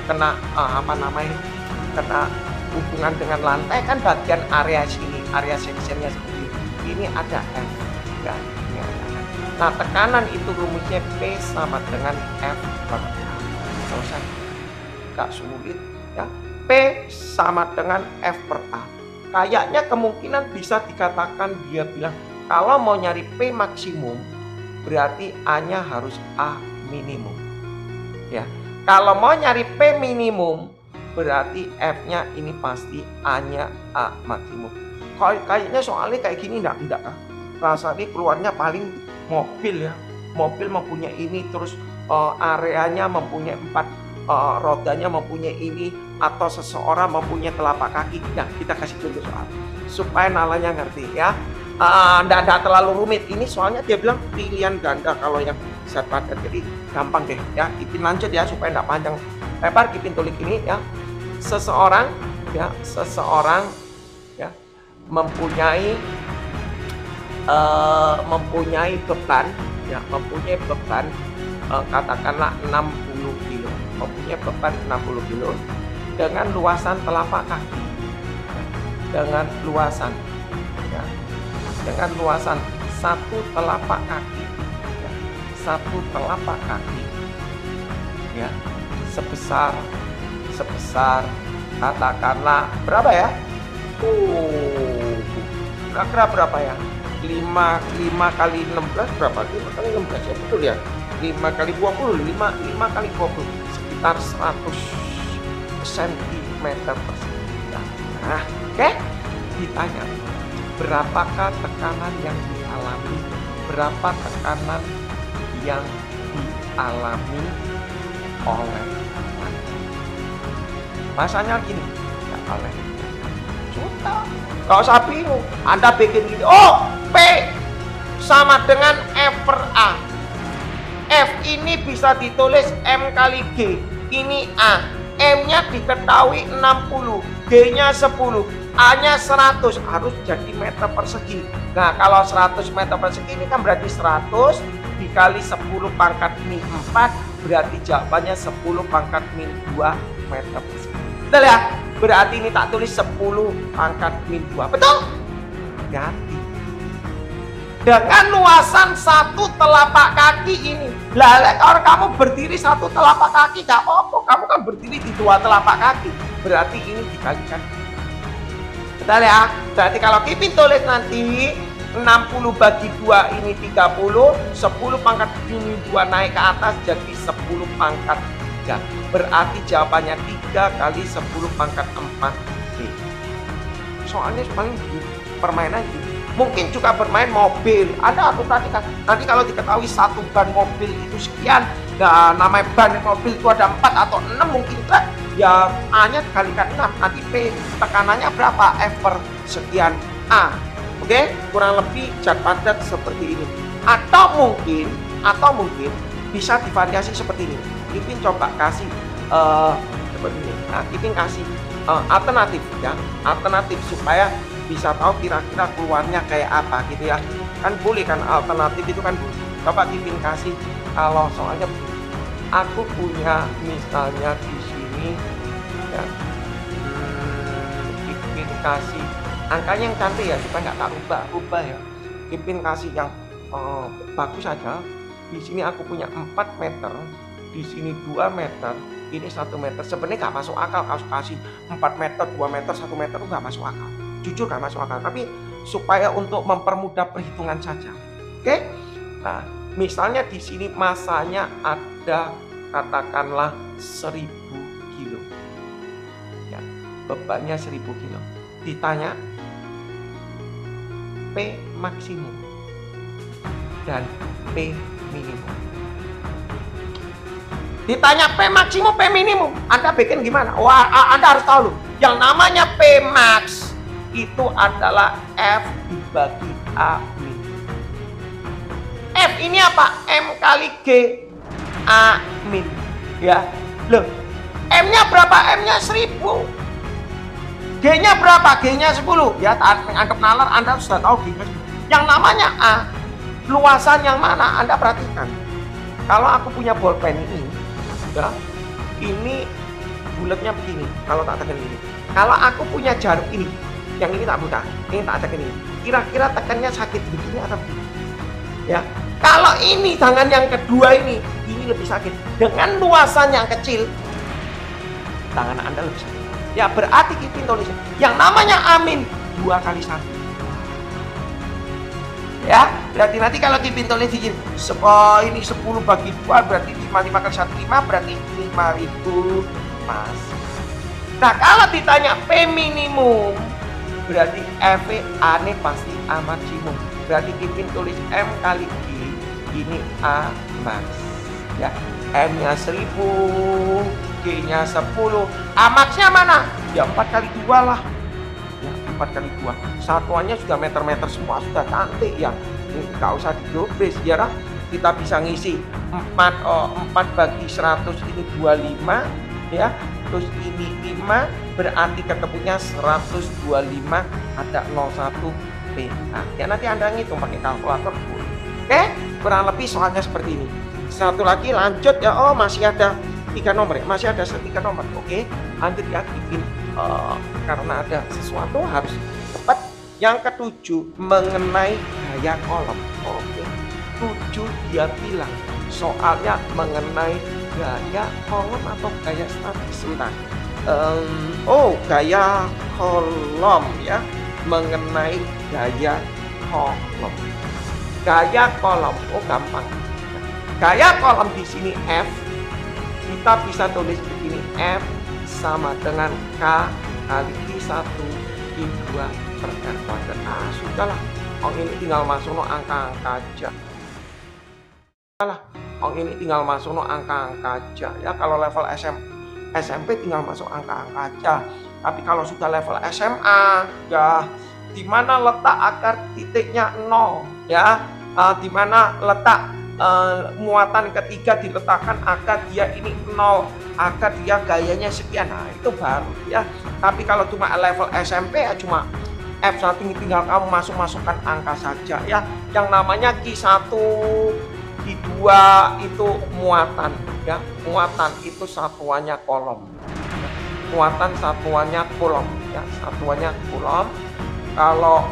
kena hubungan dengan lantai kan bagian area sini, area sectionnya seperti ini ada F, ya ini ada F. Nah tekanan itu rumusnya P sama dengan F per A. Selesai, gak sulit ya. P sama dengan F per A. Kayaknya kemungkinan bisa dikatakan dia bilang kalau mau nyari P maksimum berarti A-nya harus A minimum. Ya, kalau mau nyari P minimum berarti F-nya ini pasti A-nya A maksimum. Kayaknya soalnya kayak gini enggak. Rasanya keluarnya paling mobil ya. Mobil mempunyai ini, terus areanya mempunyai 4, rodanya mempunyai ini, atau seseorang mempunyai telapak kaki. Nah, kita kasih contoh soal supaya nalanya ngerti ya. Nggak terlalu rumit. Ini soalnya dia bilang pilihan ganda kalau yang zat padat, jadi gampang deh ya. Kipin lanjut ya supaya nggak panjang lebar. Kipin tulis ini ya. Seseorang ya mempunyai beban ya, katakanlah 60 kilo, mempunyai beban 60 kilo dengan luasan telapak kaki, dengan luasan 1 telapak kaki ya, 1 telapak kaki ya, sebesar katakanlah berapa ya? Kira-kira berapa ya? 5 kali 16 berapa? 5 kali 16 ya, betul ya? 5 kali 20, 5 kali 20 sekitar 100 cm persegi. Nah, oke? Ditanya, berapakah tekanan yang dialami? Berapa tekanan yang dialami oleh masanya gini, ya oleh sudah, gak usah bingung. Anda bikin gini, oh P sama dengan F per A. F ini bisa ditulis M kali G, ini A. M-nya diketahui 60, G-nya 10, A-nya 100, harus jadi meter persegi. Nah, kalau 100 meter persegi ini kan berarti 100 dikali 10 pangkat min 4, berarti jawabannya 10 pangkat min 2 meter persegi. Betul ya? Berarti ini tak tulis 10 pangkat min 2. Betul? Ganti. Dengan luasan 1 telapak kaki ini. Lah, kalau kamu berdiri 1 telapak kaki gak apa-apa. Kamu kan berdiri di 2 telapak kaki. Berarti ini dikalikan. Betul ya? Berarti kalau Kipin tulis nanti 60 bagi 2 ini 30, 10 pangkat min 2 naik ke atas jadi 10 pangkat 3. Berarti jawabannya 3 kali 10 pangkat 4 D. Soalnya paling permainan gitu. Mungkin juga bermain mobil. Ada atau tadi kan, nanti kalau diketahui satu ban mobil itu sekian, dan namanya ban mobil itu ada 4 atau 6 mungkin kan, ya A-nya dikalikan 6, nanti P tekanannya berapa? F per sekian A. Oke, kurang lebih zat padat seperti ini. Atau mungkin bisa divariasi seperti ini. Kipin coba kasih seperti ini. Nah, Kipin kasih alternatif ya, alternatif supaya bisa tahu kira-kira keluarnya kayak apa gitu ya. Kan boleh kan alternatif itu kan boleh. Coba Kipin kasih, kalau soalnya aku punya misalnya di sini ya, Kipin kasih angkanya yang cantik ya supaya nggak tak rubah ya. Kipin kasih yang bagus saja. Di sini aku punya 4 meter, di sini 2 meter, ini 1 meter. Sebenarnya nggak masuk akal kalau kasih 4 meter, 2 meter, 1 meter itu nggak masuk akal. Jujur nggak masuk akal. Tapi supaya untuk mempermudah perhitungan saja. Oke? Nah, misalnya di sini masanya ada katakanlah 1000 kilo. Ya, bebannya 1000 kilo. Ditanya P maksimum dan P minimum. Ditanya P maksimum, P minimum, Anda bikin gimana? Wah, Anda harus tahu loh, yang namanya P max itu adalah F dibagi A min. F ini apa? M kali G A min. Ya, loh, M-nya berapa? M-nya 1000. G-nya berapa? G-nya 10. Ya, anggap nalar, Anda sudah tahu G-nya 10. Yang namanya A, luasan yang mana? Anda perhatikan. Kalau aku punya bolpen ini, ya, ini bulatnya begini. Kalau tak tekan ini. Kalau aku punya jarum ini, yang ini tak buka, ini tak tekan ini. Kira-kira tekannya sakit begini atau begini? Ya, kalau ini tangan yang kedua ini lebih sakit. Dengan luasan yang kecil, tangan Anda lebih sakit. Ya, berarti Kipin tulisnya yang namanya amin 2 kali 1. Ya, berarti nanti kalau Kipin tulis ini 10 bagi 2 berarti 5 kali 1 5, berarti 5000 pas. Nah, kalau ditanya P minimum berarti F A ini pasti A maksimum. Berarti Kipin tulis M kali G, ini A max. Ya, M-nya 1000, G-nya 10. A max-nya mana? Ya 4 kali 2 lah. Ya, 4 kali 2. Satuannya sudah meter-meter semua, sudah cantik ya. Nggak usah didobres ya. Kita bisa ngisi 4 bagi 100 ini 25 ya. Terus ini 5 berarti ketemunya 125, ada 01 PA. Ya, nanti Anda ngitung pakai kalkulator. Oke, kurang lebih soalnya seperti ini. Satu lagi lanjut ya. Oh, masih ada 3 nomor ya, masih ada 3 nomor. Oke, lanjut ya Kipin, karena ada sesuatu harus cepat. Yang ketujuh mengenai gaya kolom. Oke, 7 dia bilang soalnya mengenai gaya kolom atau gaya statis? Sebentar. Gaya kolom ya, mengenai gaya kolom. Gaya kolom, gampang. Gaya kolom di sini F, kita bisa tulis begini, F sama dengan K kali Q1 Q2 per R kuadrat. Sudahlah, ini tinggal masuk angka-angka aja. Ini tinggal masuk angka-angka aja ya. Kalau level SMP tinggal masuk angka-angka aja. Tapi kalau sudah level SMA ya, di mana letak akar titiknya 0 ya, di mana letak muatan ketiga diletakkan akar dia ini 0, akar dia gayanya sekian. Itu baru ya. Tapi kalau cuma level SMP ya cuma F1 tinggal kamu masukkan angka saja ya. Yang namanya Q1 Q2 itu muatan ya. Muatan itu satuannya kolom. Muatan satuannya kolom ya, satuannya kolom. Kalau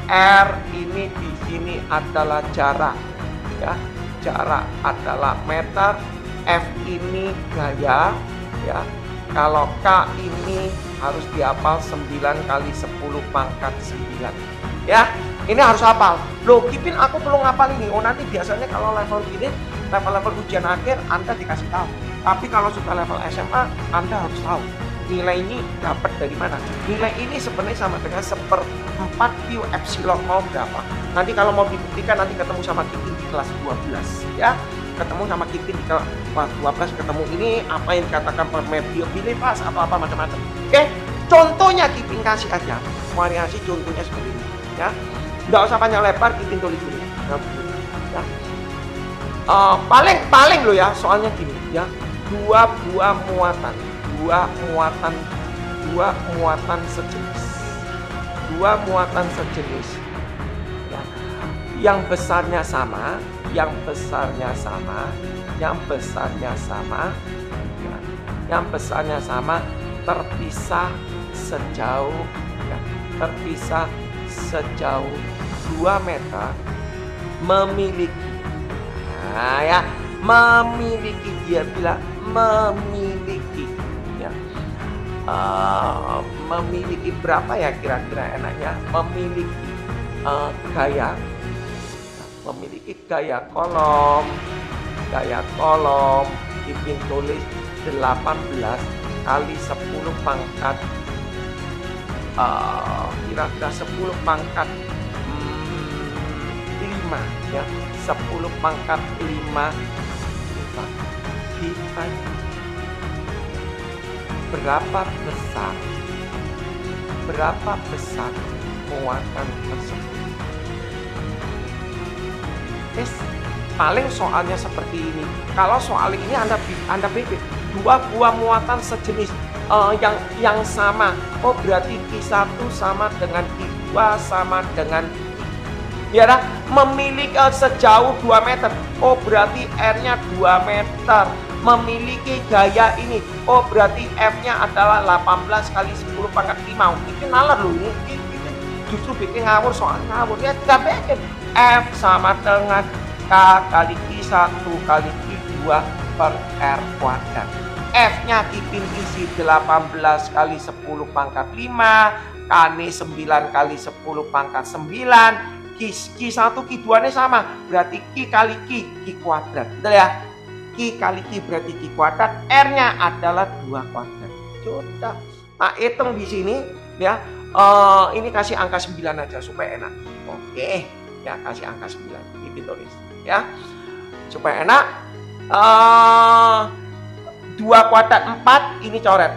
R ini di sini adalah jarak ya, jarak adalah meter, F ini gaya ya. Kalau K ini harus dihafal 9 kali 10 pangkat 9 ya. Ini harus hafal. Loh, Kipin aku perlu ngapal ini. Nanti biasanya kalau level gini, level-level ujian akhir Anda dikasih tahu. Tapi kalau sudah level SMA, Anda harus tahu nilai ini dapat dari mana. Nilai ini sebenarnya sama dengan 1/4 Q epsilon mau berapa. Nanti kalau mau dibuktikan, nanti ketemu sama Kipin di kelas 12 ya. Ketemu sama Kipin di kelas 12, ketemu ini apa yang dikatakan permeabilitas atau apa macam-macam. Oke, contohnya Kipin kasih aja. Variasi contohnya seperti ini ya. Nggak usah panjang lebar, Kipin tulis dulu ya. Paling lo ya, soalnya gini ya, dua muatan sejenis, dua muatan sejenis ya. Yang besarnya sama ya. Yang besarnya sama terpisah sejauh ya, terpisah sejauh 2 meter, memiliki ya, memiliki, dia bilang memiliki ya, memiliki berapa ya kira-kira enaknya, memiliki gaya, memiliki gaya kolom, Kipin tulis 18 kali 10 pangkat kira-kira 10 pangkat 5 ya, 10 pangkat 5 ditanya berapa besar muatan tersebut. Paling soalnya seperti ini. Kalau soal ini Anda pilih 2 buah muatan sejenis yang sama. Berarti Q1 sama dengan Q2 sama dengan ya, memiliki sejauh 2 meter. Berarti R-nya 2 meter. Memiliki gaya ini. Berarti F-nya adalah 18 kali 10 pangkat 5. Itu nalar loh ini. Justru bikin ngawur, soal ngawur. Ya tidak bikin. F sama dengan K kali Q1 kali Q2 per R kuadrat. F-nya Kipin isi 18 kali 10 pangkat 5. K-nya 9 kali 10 pangkat 9. Q1 Q2-nya sama, berarti Q kali Q kuadrat. Betul ya? Q kali Q berarti Q kuadrat, R-nya adalah 2 kuadrat. Sudah. Nah, hitung di sini ya. Ini kasih angka 9 aja supaya enak. Oke, ya kasih angka 9. Ini tulis ya. Supaya enak. 2 kuadrat 4 ini coret.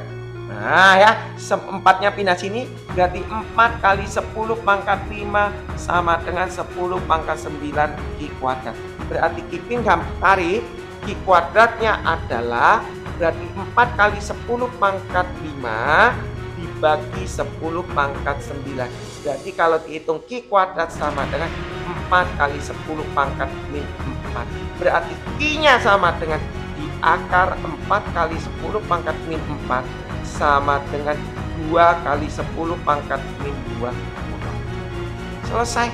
Nah ya, 4-nya pindah sini, berarti 4 kali 10 pangkat 5 sama dengan 10 pangkat 9 Q kuadrat. Berarti Kipin tarik Q kuadratnya adalah berarti 4 kali 10 pangkat 5 dibagi 10 pangkat 9. Berarti kalau dihitung Q kuadrat sama dengan 4 kali 10 pangkat min 4. Berarti Q-nya sama dengan di akar 4 kali 10 pangkat min 4 sama dengan 2 kali 10 pangkat min 2. Selesai.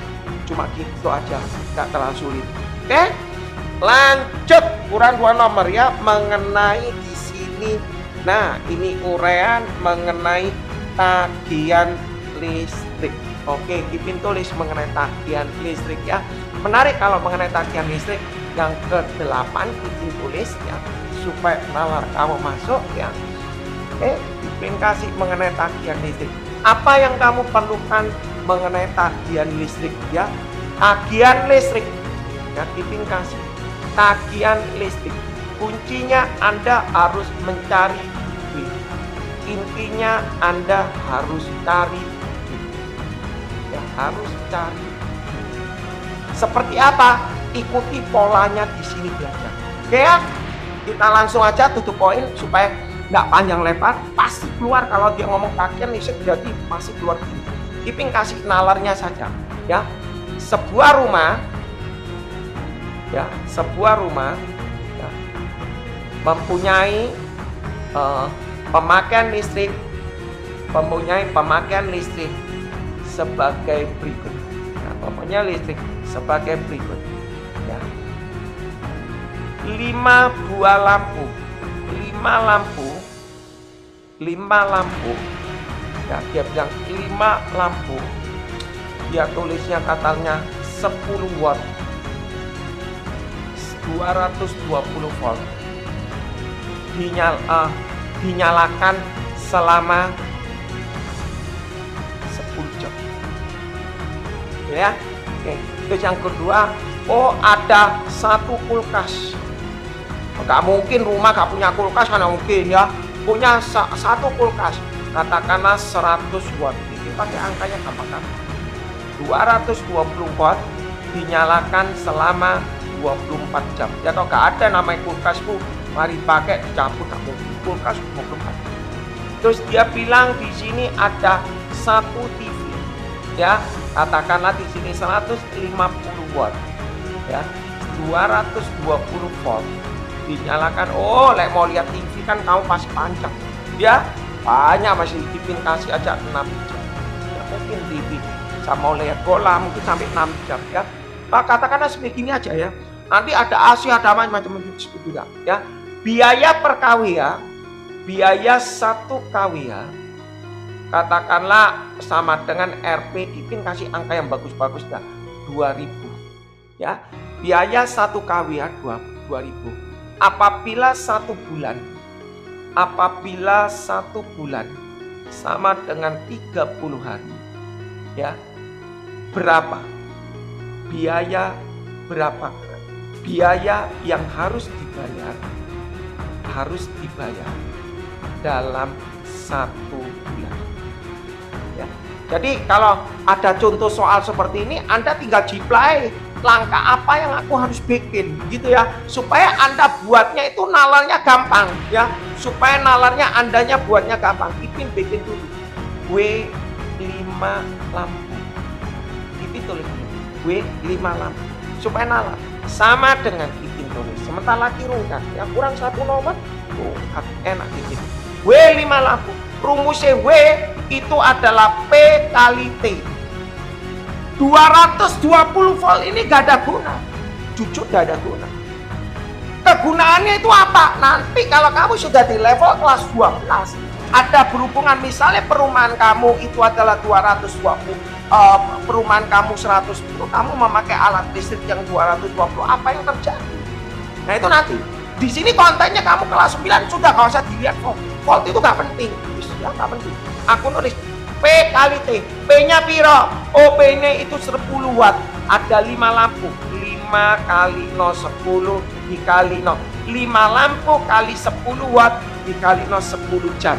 Cuma gitu aja, nggak terlalu sulit. Oke? Lanjut ukuran 2 nomor ya, mengenai di sini. Nah, ini urean mengenai tagihan listrik. Oke, Ipin tulis mengenai tagihan listrik ya. Menarik kalau mengenai tagihan listrik. Yang ke-8 Ipin tulis ya, supaya nalar kamu masuk ya. Ipin kasih mengenai tagihan listrik. Apa yang kamu perlukan mengenai tagihan listrik ya? Tagihan listrik ya, Ipin kasih tagihan listrik. Kuncinya Anda harus mencari duit. Intinya Anda harus cari duit. Ya, harus cari. Seperti apa? Ikuti polanya di sini belajar. Oke ya? Kita langsung aja tutup poin supaya nggak panjang lebar. Pasti keluar kalau dia ngomong tagihan listrik, jadi pasti keluar gini. Ipin kasih nalarnya saja. Ya, sebuah rumah ya, mempunyai pemakaian listrik sebagai berikut. Nah, mempunyai listrik sebagai berikut ya. 5 buah lampu, 5 lampu ya, dia bilang 5 lampu, dia tulisnya katanya 10 watt, 220 volt, dinyalakan selama 10 jam ya. Oke, terus yang kedua, ada satu kulkas. Nggak mungkin rumah nggak punya kulkas, karena mungkin ya, punya satu kulkas, katakanlah 100 watt. Ini pakai angkanya gampang kan, 220 watt dinyalakan selama 24 jam. Ya kalau nggak ada namanya kulkas bu, mari pakai dicampur, nggak mungkin kulkas 24 jam. Terus dia bilang di sini ada satu TV ya, katakanlah di sini 150 watt ya, 220 volt dinyalakan. Lek mau lihat TV kan kamu pasti panjang ya, banyak masih Ipin kasih aja 6 jam ya, mungkin TV sama mau lihat bola mungkin sampai 6 jam ya. Katakanlah sebegini aja ya. Nanti ada AC, ada macam-macam juga ya. Biaya per kWh, biaya 1 kWh katakanlah sama dengan Rp. Ipin kasih angka yang bagus-bagus dah, 2000 ya. Biaya 1 kWh 2000. Apabila 1 bulan sama dengan 30 hari ya, berapa biaya yang harus dibayar dalam 1 bulan ya. Jadi kalau ada contoh soal seperti ini, Anda tinggal jiplai langkah apa yang aku harus bikin gitu ya, supaya Anda buatnya itu nalarnya gampang ya, supaya nalarnya Andanya buatnya gampang. Ipin bikin dulu W5 lampu, Ipin tulis W5 lampu supaya nalar sama dengan Ipin tulis. Sebentar lagi rungkat ya, kurang 1 nomor rungkat, enak Ipin. W5 lampu, rumusnya W itu adalah P kali T. 220 volt ini gak ada guna, jujur gak ada guna. Kegunaannya itu apa? Nanti kalau kamu sudah di level kelas 12, ada berhubungan, misalnya perumahan kamu itu adalah 220, perumahan kamu 110, kamu memakai alat listrik yang 220, apa yang terjadi? Nah itu nanti. Di sini kontennya kamu kelas 9 sudah, gak usah dilihat volt. Volt itu gak penting, ya gak penting. Aku nulis P kali T. P-nya piro? P-nya itu 10 watt. Ada 5 lampu. 5 kali 0 10 dikali 0. 5 lampu kali 10 watt dikali 0 10 jam.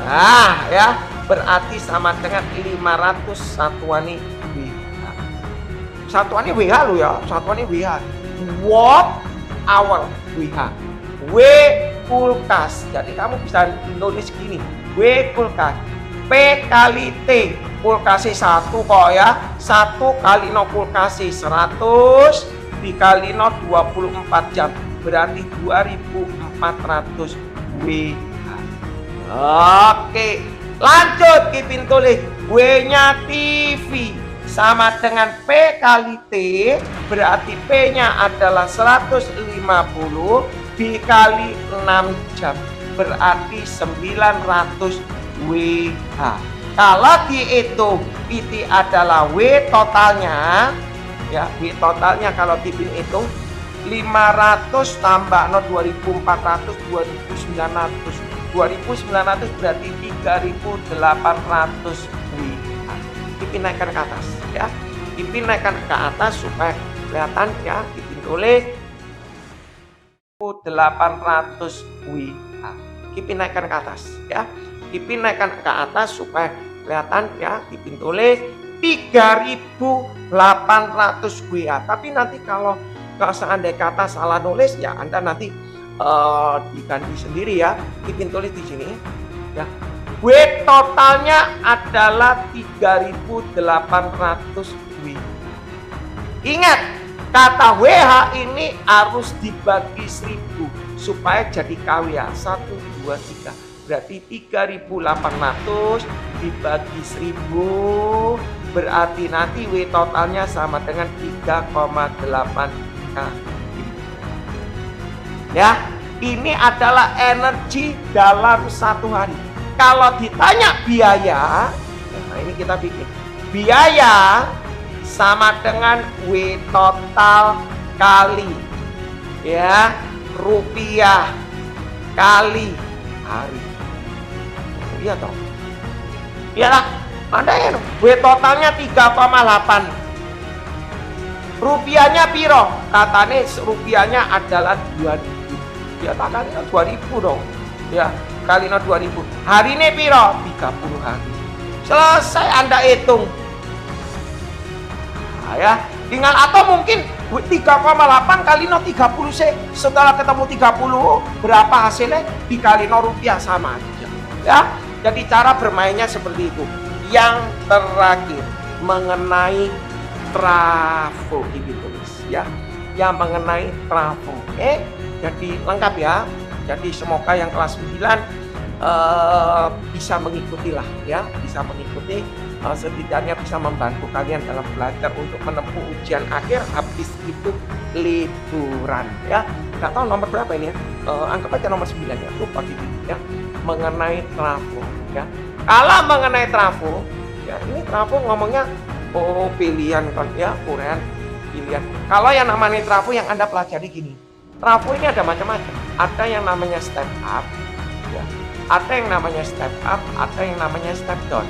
Nah, ya, berarti sama dengan 500 satuan WH. Satuannya WH lo ya, satuannya WH. Watt hour WH. W kulkas. Jadi kamu bisa nulis gini. W kulkas. P kali T, kulkasnya 1 kok ya, 1 kali 0 kulkasnya 100 dikali 0 24 jam, berarti 2400 WH. Oke, lanjut Ipin tulis W nya TV sama dengan P kali T, berarti P-nya adalah 150 dikali 6 jam, berarti 900 WH. Kalau dihitung itu adalah W totalnya, ya W totalnya kalau dihitung 500 tambah 2400 2900 berarti 3800 WH. Dipindahkan ke atas ya, dipindahkan ke atas supaya kelihatan ya, ditulis 800 WH. Dipindahkan ke atas ya, dipindahkan ke atas supaya kelihatan ya, ditulis 3800 WH. Tapi nanti kalau seandainya kata salah nulis ya Anda nanti diganti sendiri ya. Kita tulis di sini ya. W totalnya adalah 3800 W. Ingat, kata WH ini harus dibagi 1000 supaya jadi KWH 1 2 3. Berarti 3800 dibagi 1000 berarti nanti W totalnya sama dengan 3,8 ya. Ini adalah energi dalam satu hari. Kalau ditanya biaya, nah ini kita bikin biaya sama dengan W total kali ya rupiah kali hari. Iya toh, iyalah. Anda ya, W totalnya 3,8. Rupiahnya piro? Katanya rupiahnya adalah 2000. Ya tak kali 2000 dong. Ya, kali 2000. Hari ini piro? 30 hari. Selesai Anda hitung. Nah, ya, tinggal atau mungkin 3,8 kali 30 sih. Setelah ketemu 30, berapa hasilnya? Dikali rupiah sama aja. Ya, jadi cara bermainnya seperti itu. Yang terakhir mengenai trafo ini tulis ya, yang mengenai trafo. Jadi lengkap ya. Jadi semoga yang kelas 9 bisa mengikuti lah ya, bisa mengikuti, setidaknya bisa membantu kalian dalam belajar untuk menempuh ujian akhir habis itu liburan ya. Nggak tahu nomor berapa ini ya, anggap aja nomor 9 ya, lupa gitu ya, mengenai trafo ya. Kalau mengenai trafo ya, ini trafo ngomongnya pilihan kan ya, urean pilihan. Kalau yang namanya trafo yang Anda pelajari gini, trafo ini ada macam-macam. Ada yang namanya step up ya, ada yang namanya step up, ada yang namanya step down.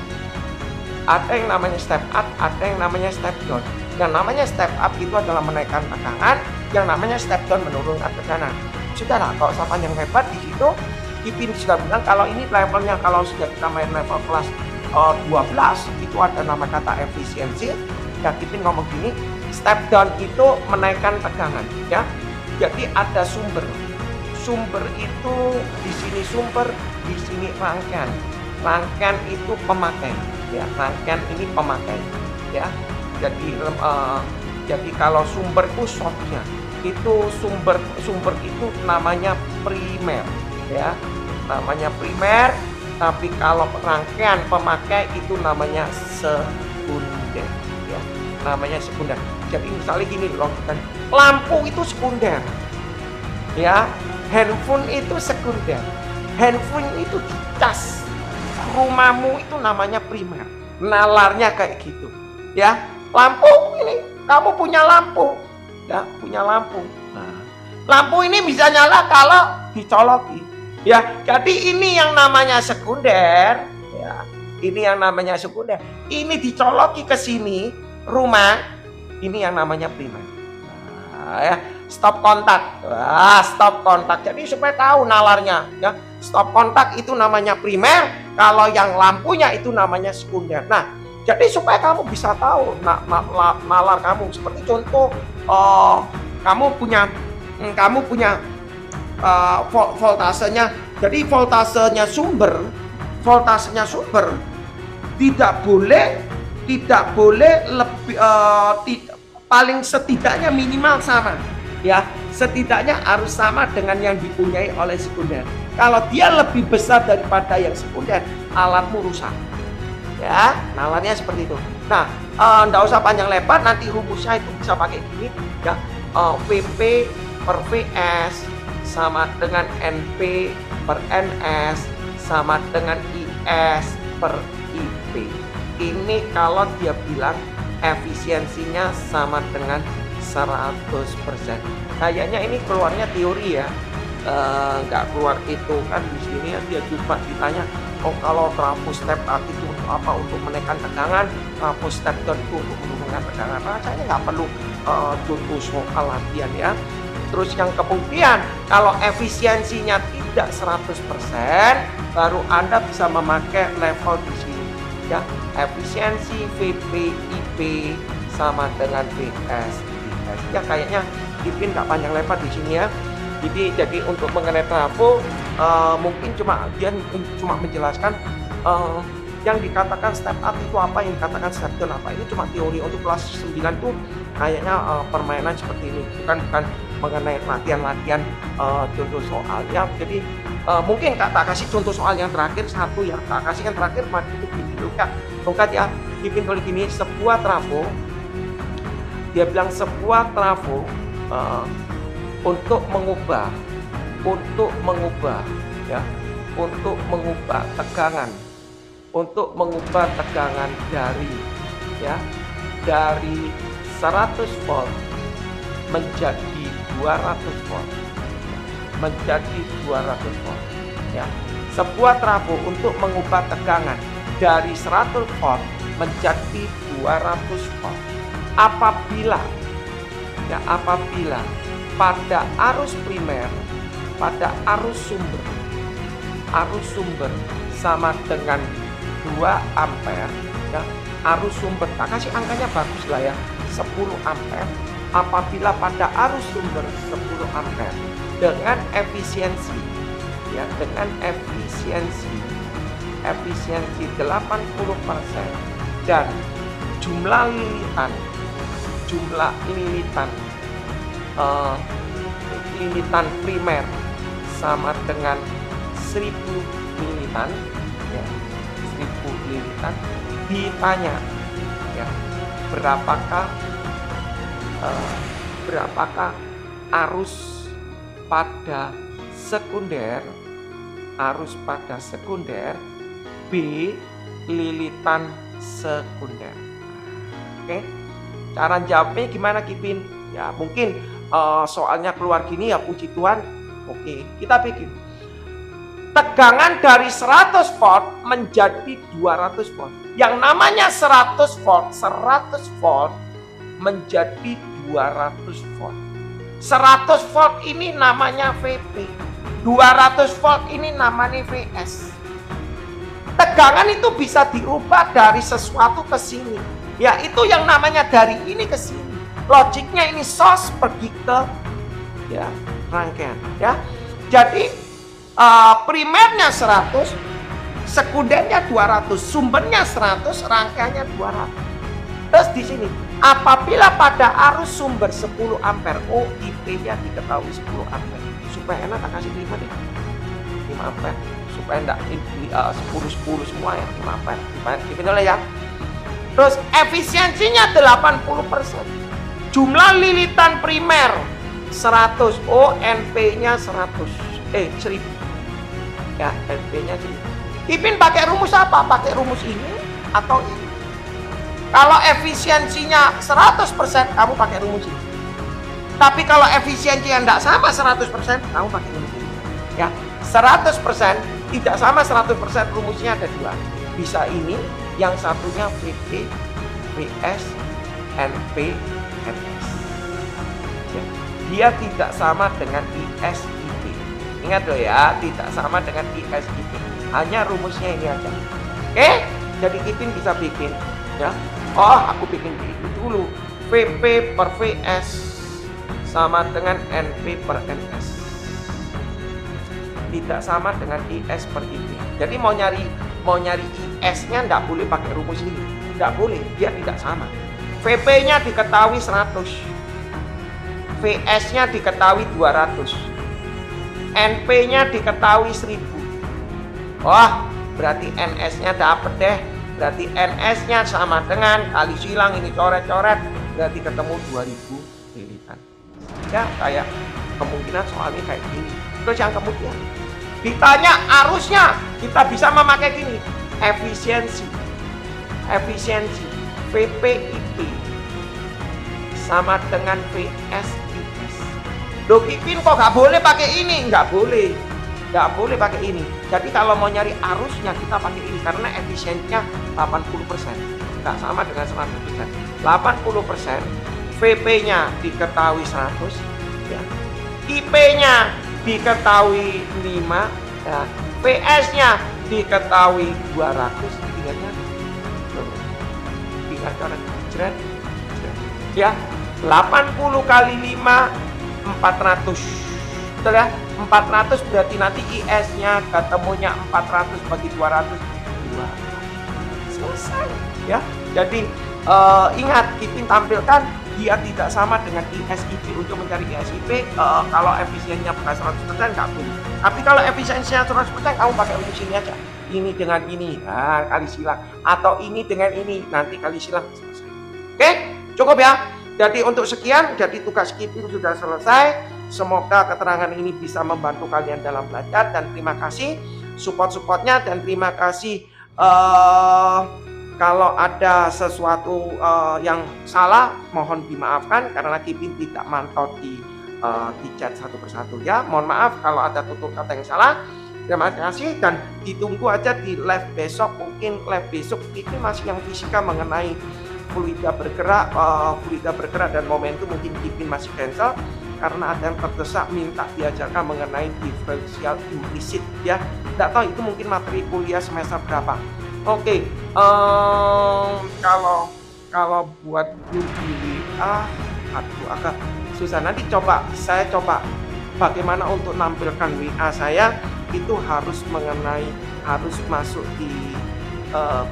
Ada yang namanya step up, ada yang namanya step down. Yang namanya step up itu adalah menaikkan tegangan, yang namanya step down menurunkan tekanan. Sudahlah, kalau saya panjang lebar di situ, Ipin sudah bilang kalau ini levelnya, kalau sudah kita main level kelas 12 itu ada nama kata efisiensi. Ya, Ipin ngomong gini, step down itu menaikkan tegangan ya. Jadi ada sumber. Sumber itu di sini sumber, di sini rangkaian. Rangkaian itu pemakai ya, rangkaian ini pemakai ya. Jadi kalau sumber itu source-nya, itu sumber itu namanya primer ya, namanya primer. Tapi kalau rangkaian pemakai itu namanya sekunder ya, namanya sekunder. Jadi misalnya gini loh, lampu itu sekunder ya, handphone itu sekunder. Handphone itu dicas, rumahmu itu namanya primer, nalarnya kayak gitu ya. Lampu ini, kamu punya lampu ya, punya lampu. Nah, lampu ini bisa nyala kalau dicoloki ya. Jadi ini yang namanya sekunder ya, ini yang namanya sekunder. Ini dicoloki ke sini rumah, ini yang namanya primer. Nah, ya, stop kontak. Wah, stop kontak. Jadi supaya tahu nalarnya ya. Stop kontak itu namanya primer, kalau yang lampunya itu namanya sekunder. Nah, jadi supaya kamu bisa tahu nalar kamu. Seperti contoh, kamu punya voltasenya. Jadi voltasenya sumber tidak boleh lebih, paling setidaknya minimal sama ya, setidaknya harus sama dengan yang dipunyai oleh sekunder. Kalau dia lebih besar daripada yang sekunder, alatmu rusak Ya, nalarnya seperti itu. Nah, nggak usah panjang lebar, nanti rumusnya itu bisa pakai gini ya. VP per VS sama dengan NP per NS sama dengan IS per IP. Ini kalau dia bilang efisiensinya sama dengan 100%. Kayaknya ini keluarnya teori ya, nggak keluar itu kan. Di sini dia cuma ditanya, oh kalau trafo step up itu untuk apa? Untuk menekan tegangan. Trafo step down itu untuk menurunkan tegangan. Rasanya nggak perlu contoh soal latihan ya. Terus yang kemudian kalau efisiensinya tidak 100%, baru Anda bisa memakai level di sini ya. Efisiensi VP IP sama dengan VS IS. Ya kayaknya Ipin nggak panjang lebar di sini ya. Jadi untuk mengenai trafo mungkin dia cuma menjelaskan yang dikatakan step up itu apa, yang dikatakan step down apa. Ini cuma teori. Untuk kelas 9 tuh kayaknya permainan seperti ini, bukan mengenai latihan-latihan contoh soal ya. Jadi mungkin tak kasih contoh soal yang terakhir satu ya, tak kasih yang terakhir mati itu dulu Kak. Tongkat ya, bikin kalau gini, sebuah trafo, dia bilang sebuah trafo untuk mengubah ya, untuk mengubah tegangan dari 100 volt menjadi 200 volt ya. Sebuah trafo untuk mengubah tegangan dari 100 volt menjadi 200 volt apabila pada arus primer, pada arus sumber sama dengan 2 ampere ya. Arus sumber, tak kasih angkanya bagus lah ya, 10 ampere. Apabila pada arus sumber 10 ampere dengan efisiensi 80% dan jumlah lilitan primer sama dengan 1000 lilitan ya, 1000 lilitan, ditanya ya, berapakah arus pada sekunder B lilitan sekunder. Oke, cara jawabnya gimana Kipin? Ya mungkin soalnya keluar gini ya, puji Tuhan. Oke, kita bikin tegangan dari 100 volt menjadi 200 volt. Yang namanya 100 volt menjadi 200 volt. 100 volt ini namanya VP, 200 volt ini namanya VS. Tegangan itu bisa dirubah dari sesuatu ke sini. Ya, itu yang namanya dari ini ke sini. Logiknya ini source pergi ke ya rangkaian ya. Jadi primernya 100, sekundernya 200, sumbernya 100, rangkaiannya 200. Terus di sini apabila pada arus sumber 10 ampere, IP-nya diketahui 10 ampere. Supaya enak tak kasih 5 deh. 5 ampere supaya enggak 10 semua ya, 5 ampere. Dipindah ya. Terus efisiensinya 80%. Jumlah lilitan primer 100, NP-nya 1000. Ya, NP-nya 1000. Ipin pakai rumus apa? Pakai rumus ini atau ini? Kalau efisiensinya 100%, kamu pakai rumus ini. Tapi kalau efisiensinya tidak sama 100%, kamu pakai rumus ini. Ya, 100% tidak sama 100%, rumusnya ada 2. Bisa ini, yang satunya VP, VS, NP, NS. Ya, dia tidak sama dengan IS, IP. Ingat loh ya, tidak sama dengan IS, IP. Hanya rumusnya ini aja. Oke, jadi Ipin bisa bikin ya. Aku bikin dulu. VP per VS sama dengan NP per NS. Tidak sama dengan IS per IP. Jadi mau nyari IS-nya nggak boleh pakai rumus ini. Nggak boleh, dia tidak sama. VP-nya diketahui 100. VS-nya diketahui 200. NP-nya diketahui 1000. Berarti NS-nya dapat deh berarti NS-nya sama dengan kali silang ini coret-coret, berarti ketemu 2000 lilitan. Ya, kayak kemungkinan soalnya kayak gini. Terus yang kemudian ditanya arusnya, kita bisa memakai gini, efisiensi VPIP sama dengan VSIS. Loh Kipin kok nggak boleh pakai ini? Nggak boleh pakai ini. Jadi kalau mau nyari arusnya kita pakai ini karena efisiensinya 80%, nggak sama dengan 100%. 80%, VP-nya diketahui 100, ya. IP-nya diketahui 5, ya. PS-nya diketahui 200, tinggal cara jret, ya. 80 kali 5 400, betul ya? 400 berarti nanti IS-nya ketemunya 400 bagi 200, 2. Selesai, ya. Jadi ingat, Kipin tampilkan dia tidak sama dengan ISIP. Untuk mencari ISIP, kalau efisiennya bukan 100% nggak boleh. Tapi kalau efisiensinya 100%, kamu pakai untuk sini aja. Ini dengan ini, nah, kali silang. Atau ini dengan ini, nanti kali silang, selesai. Oke, cukup ya. Jadi untuk sekian, jadi tugas Kipin sudah selesai. Semoga keterangan ini bisa membantu kalian dalam belajar. Dan terima kasih support-supportnya. Dan terima kasih kalau ada sesuatu yang salah, mohon dimaafkan karena Kipin tidak mantau di chat satu persatu ya. Mohon maaf kalau ada tutur kata yang salah. Terima kasih dan ditunggu aja di live besok. Mungkin live besok Kipin masih yang fisika mengenai fluida bergerak dan momentum. Mungkin Kipin masih cancel karena ada yang terdesak minta diajarkan mengenai diferensial implisit ya. Tidak tahu itu mungkin materi kuliah semester berapa. Oke, kalau buat grup WA, agak susah. Nanti saya coba bagaimana untuk nampilkan WA saya itu harus masuk di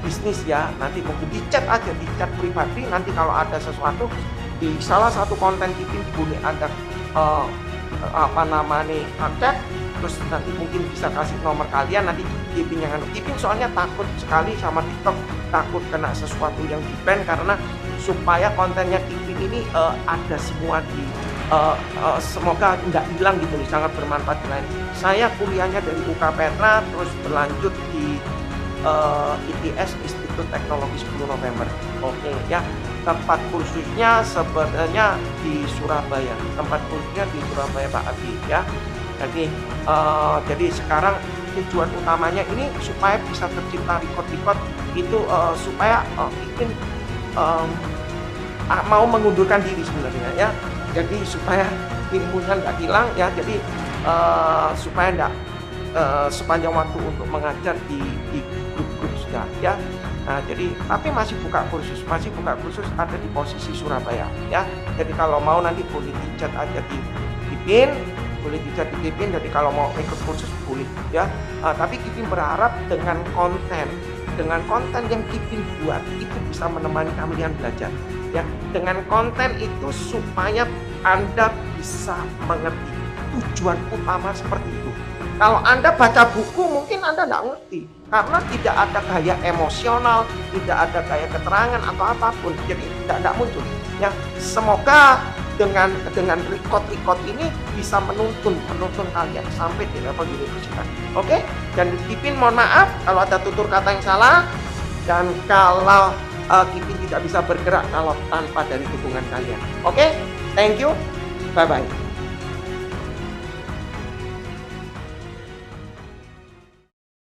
bisnis ya. Nanti mungkin di chat aja, di chat pribadi. Nanti kalau ada sesuatu di salah satu konten Kipin boleh ada chat. Terus nanti mungkin bisa kasih nomor kalian, nanti Kipin yang Kipin soalnya takut sekali sama TikTok, takut kena sesuatu yang di-ban karena supaya kontennya Kipin ini ada semua di semoga tidak hilang gitu, sangat bermanfaat di lain. Saya kuliahnya dari UK Petra terus berlanjut di ITS Institut Teknologi 10 November. Oke ya. Tempat kursusnya sebenarnya di Surabaya. Pak Abi ya. Jadi sekarang tujuan utamanya ini supaya bisa tercipta record itu supaya Kipin mau mengundurkan diri sebenarnya ya. Jadi supaya ilmunya nggak hilang ya. Jadi supaya nggak sepanjang waktu untuk mengajar di grup-grup sudah ya. Nah, jadi tapi masih buka kursus ada di posisi Surabaya ya. Jadi kalau mau nanti boleh di-chat aja di Kipin, jadi kalau mau ikut kursus boleh ya. Tapi Kipin berharap dengan konten yang Kipin buat itu bisa menemani kalian belajar ya. Dengan konten itu supaya Anda bisa mengerti tujuan utama seperti itu. Kalau Anda baca buku mungkin Anda nggak ngerti karena tidak ada gaya emosional, tidak ada gaya keterangan atau apapun, jadi tidak muncul. Ya, semoga dengan record ini bisa menuntun kalian sampai di level universitas. Oke? Dan Kipin mohon maaf kalau ada tutur kata yang salah dan kalau Kipin tidak bisa bergerak kalau tanpa dari dukungan kalian. Oke? Thank you. Bye bye.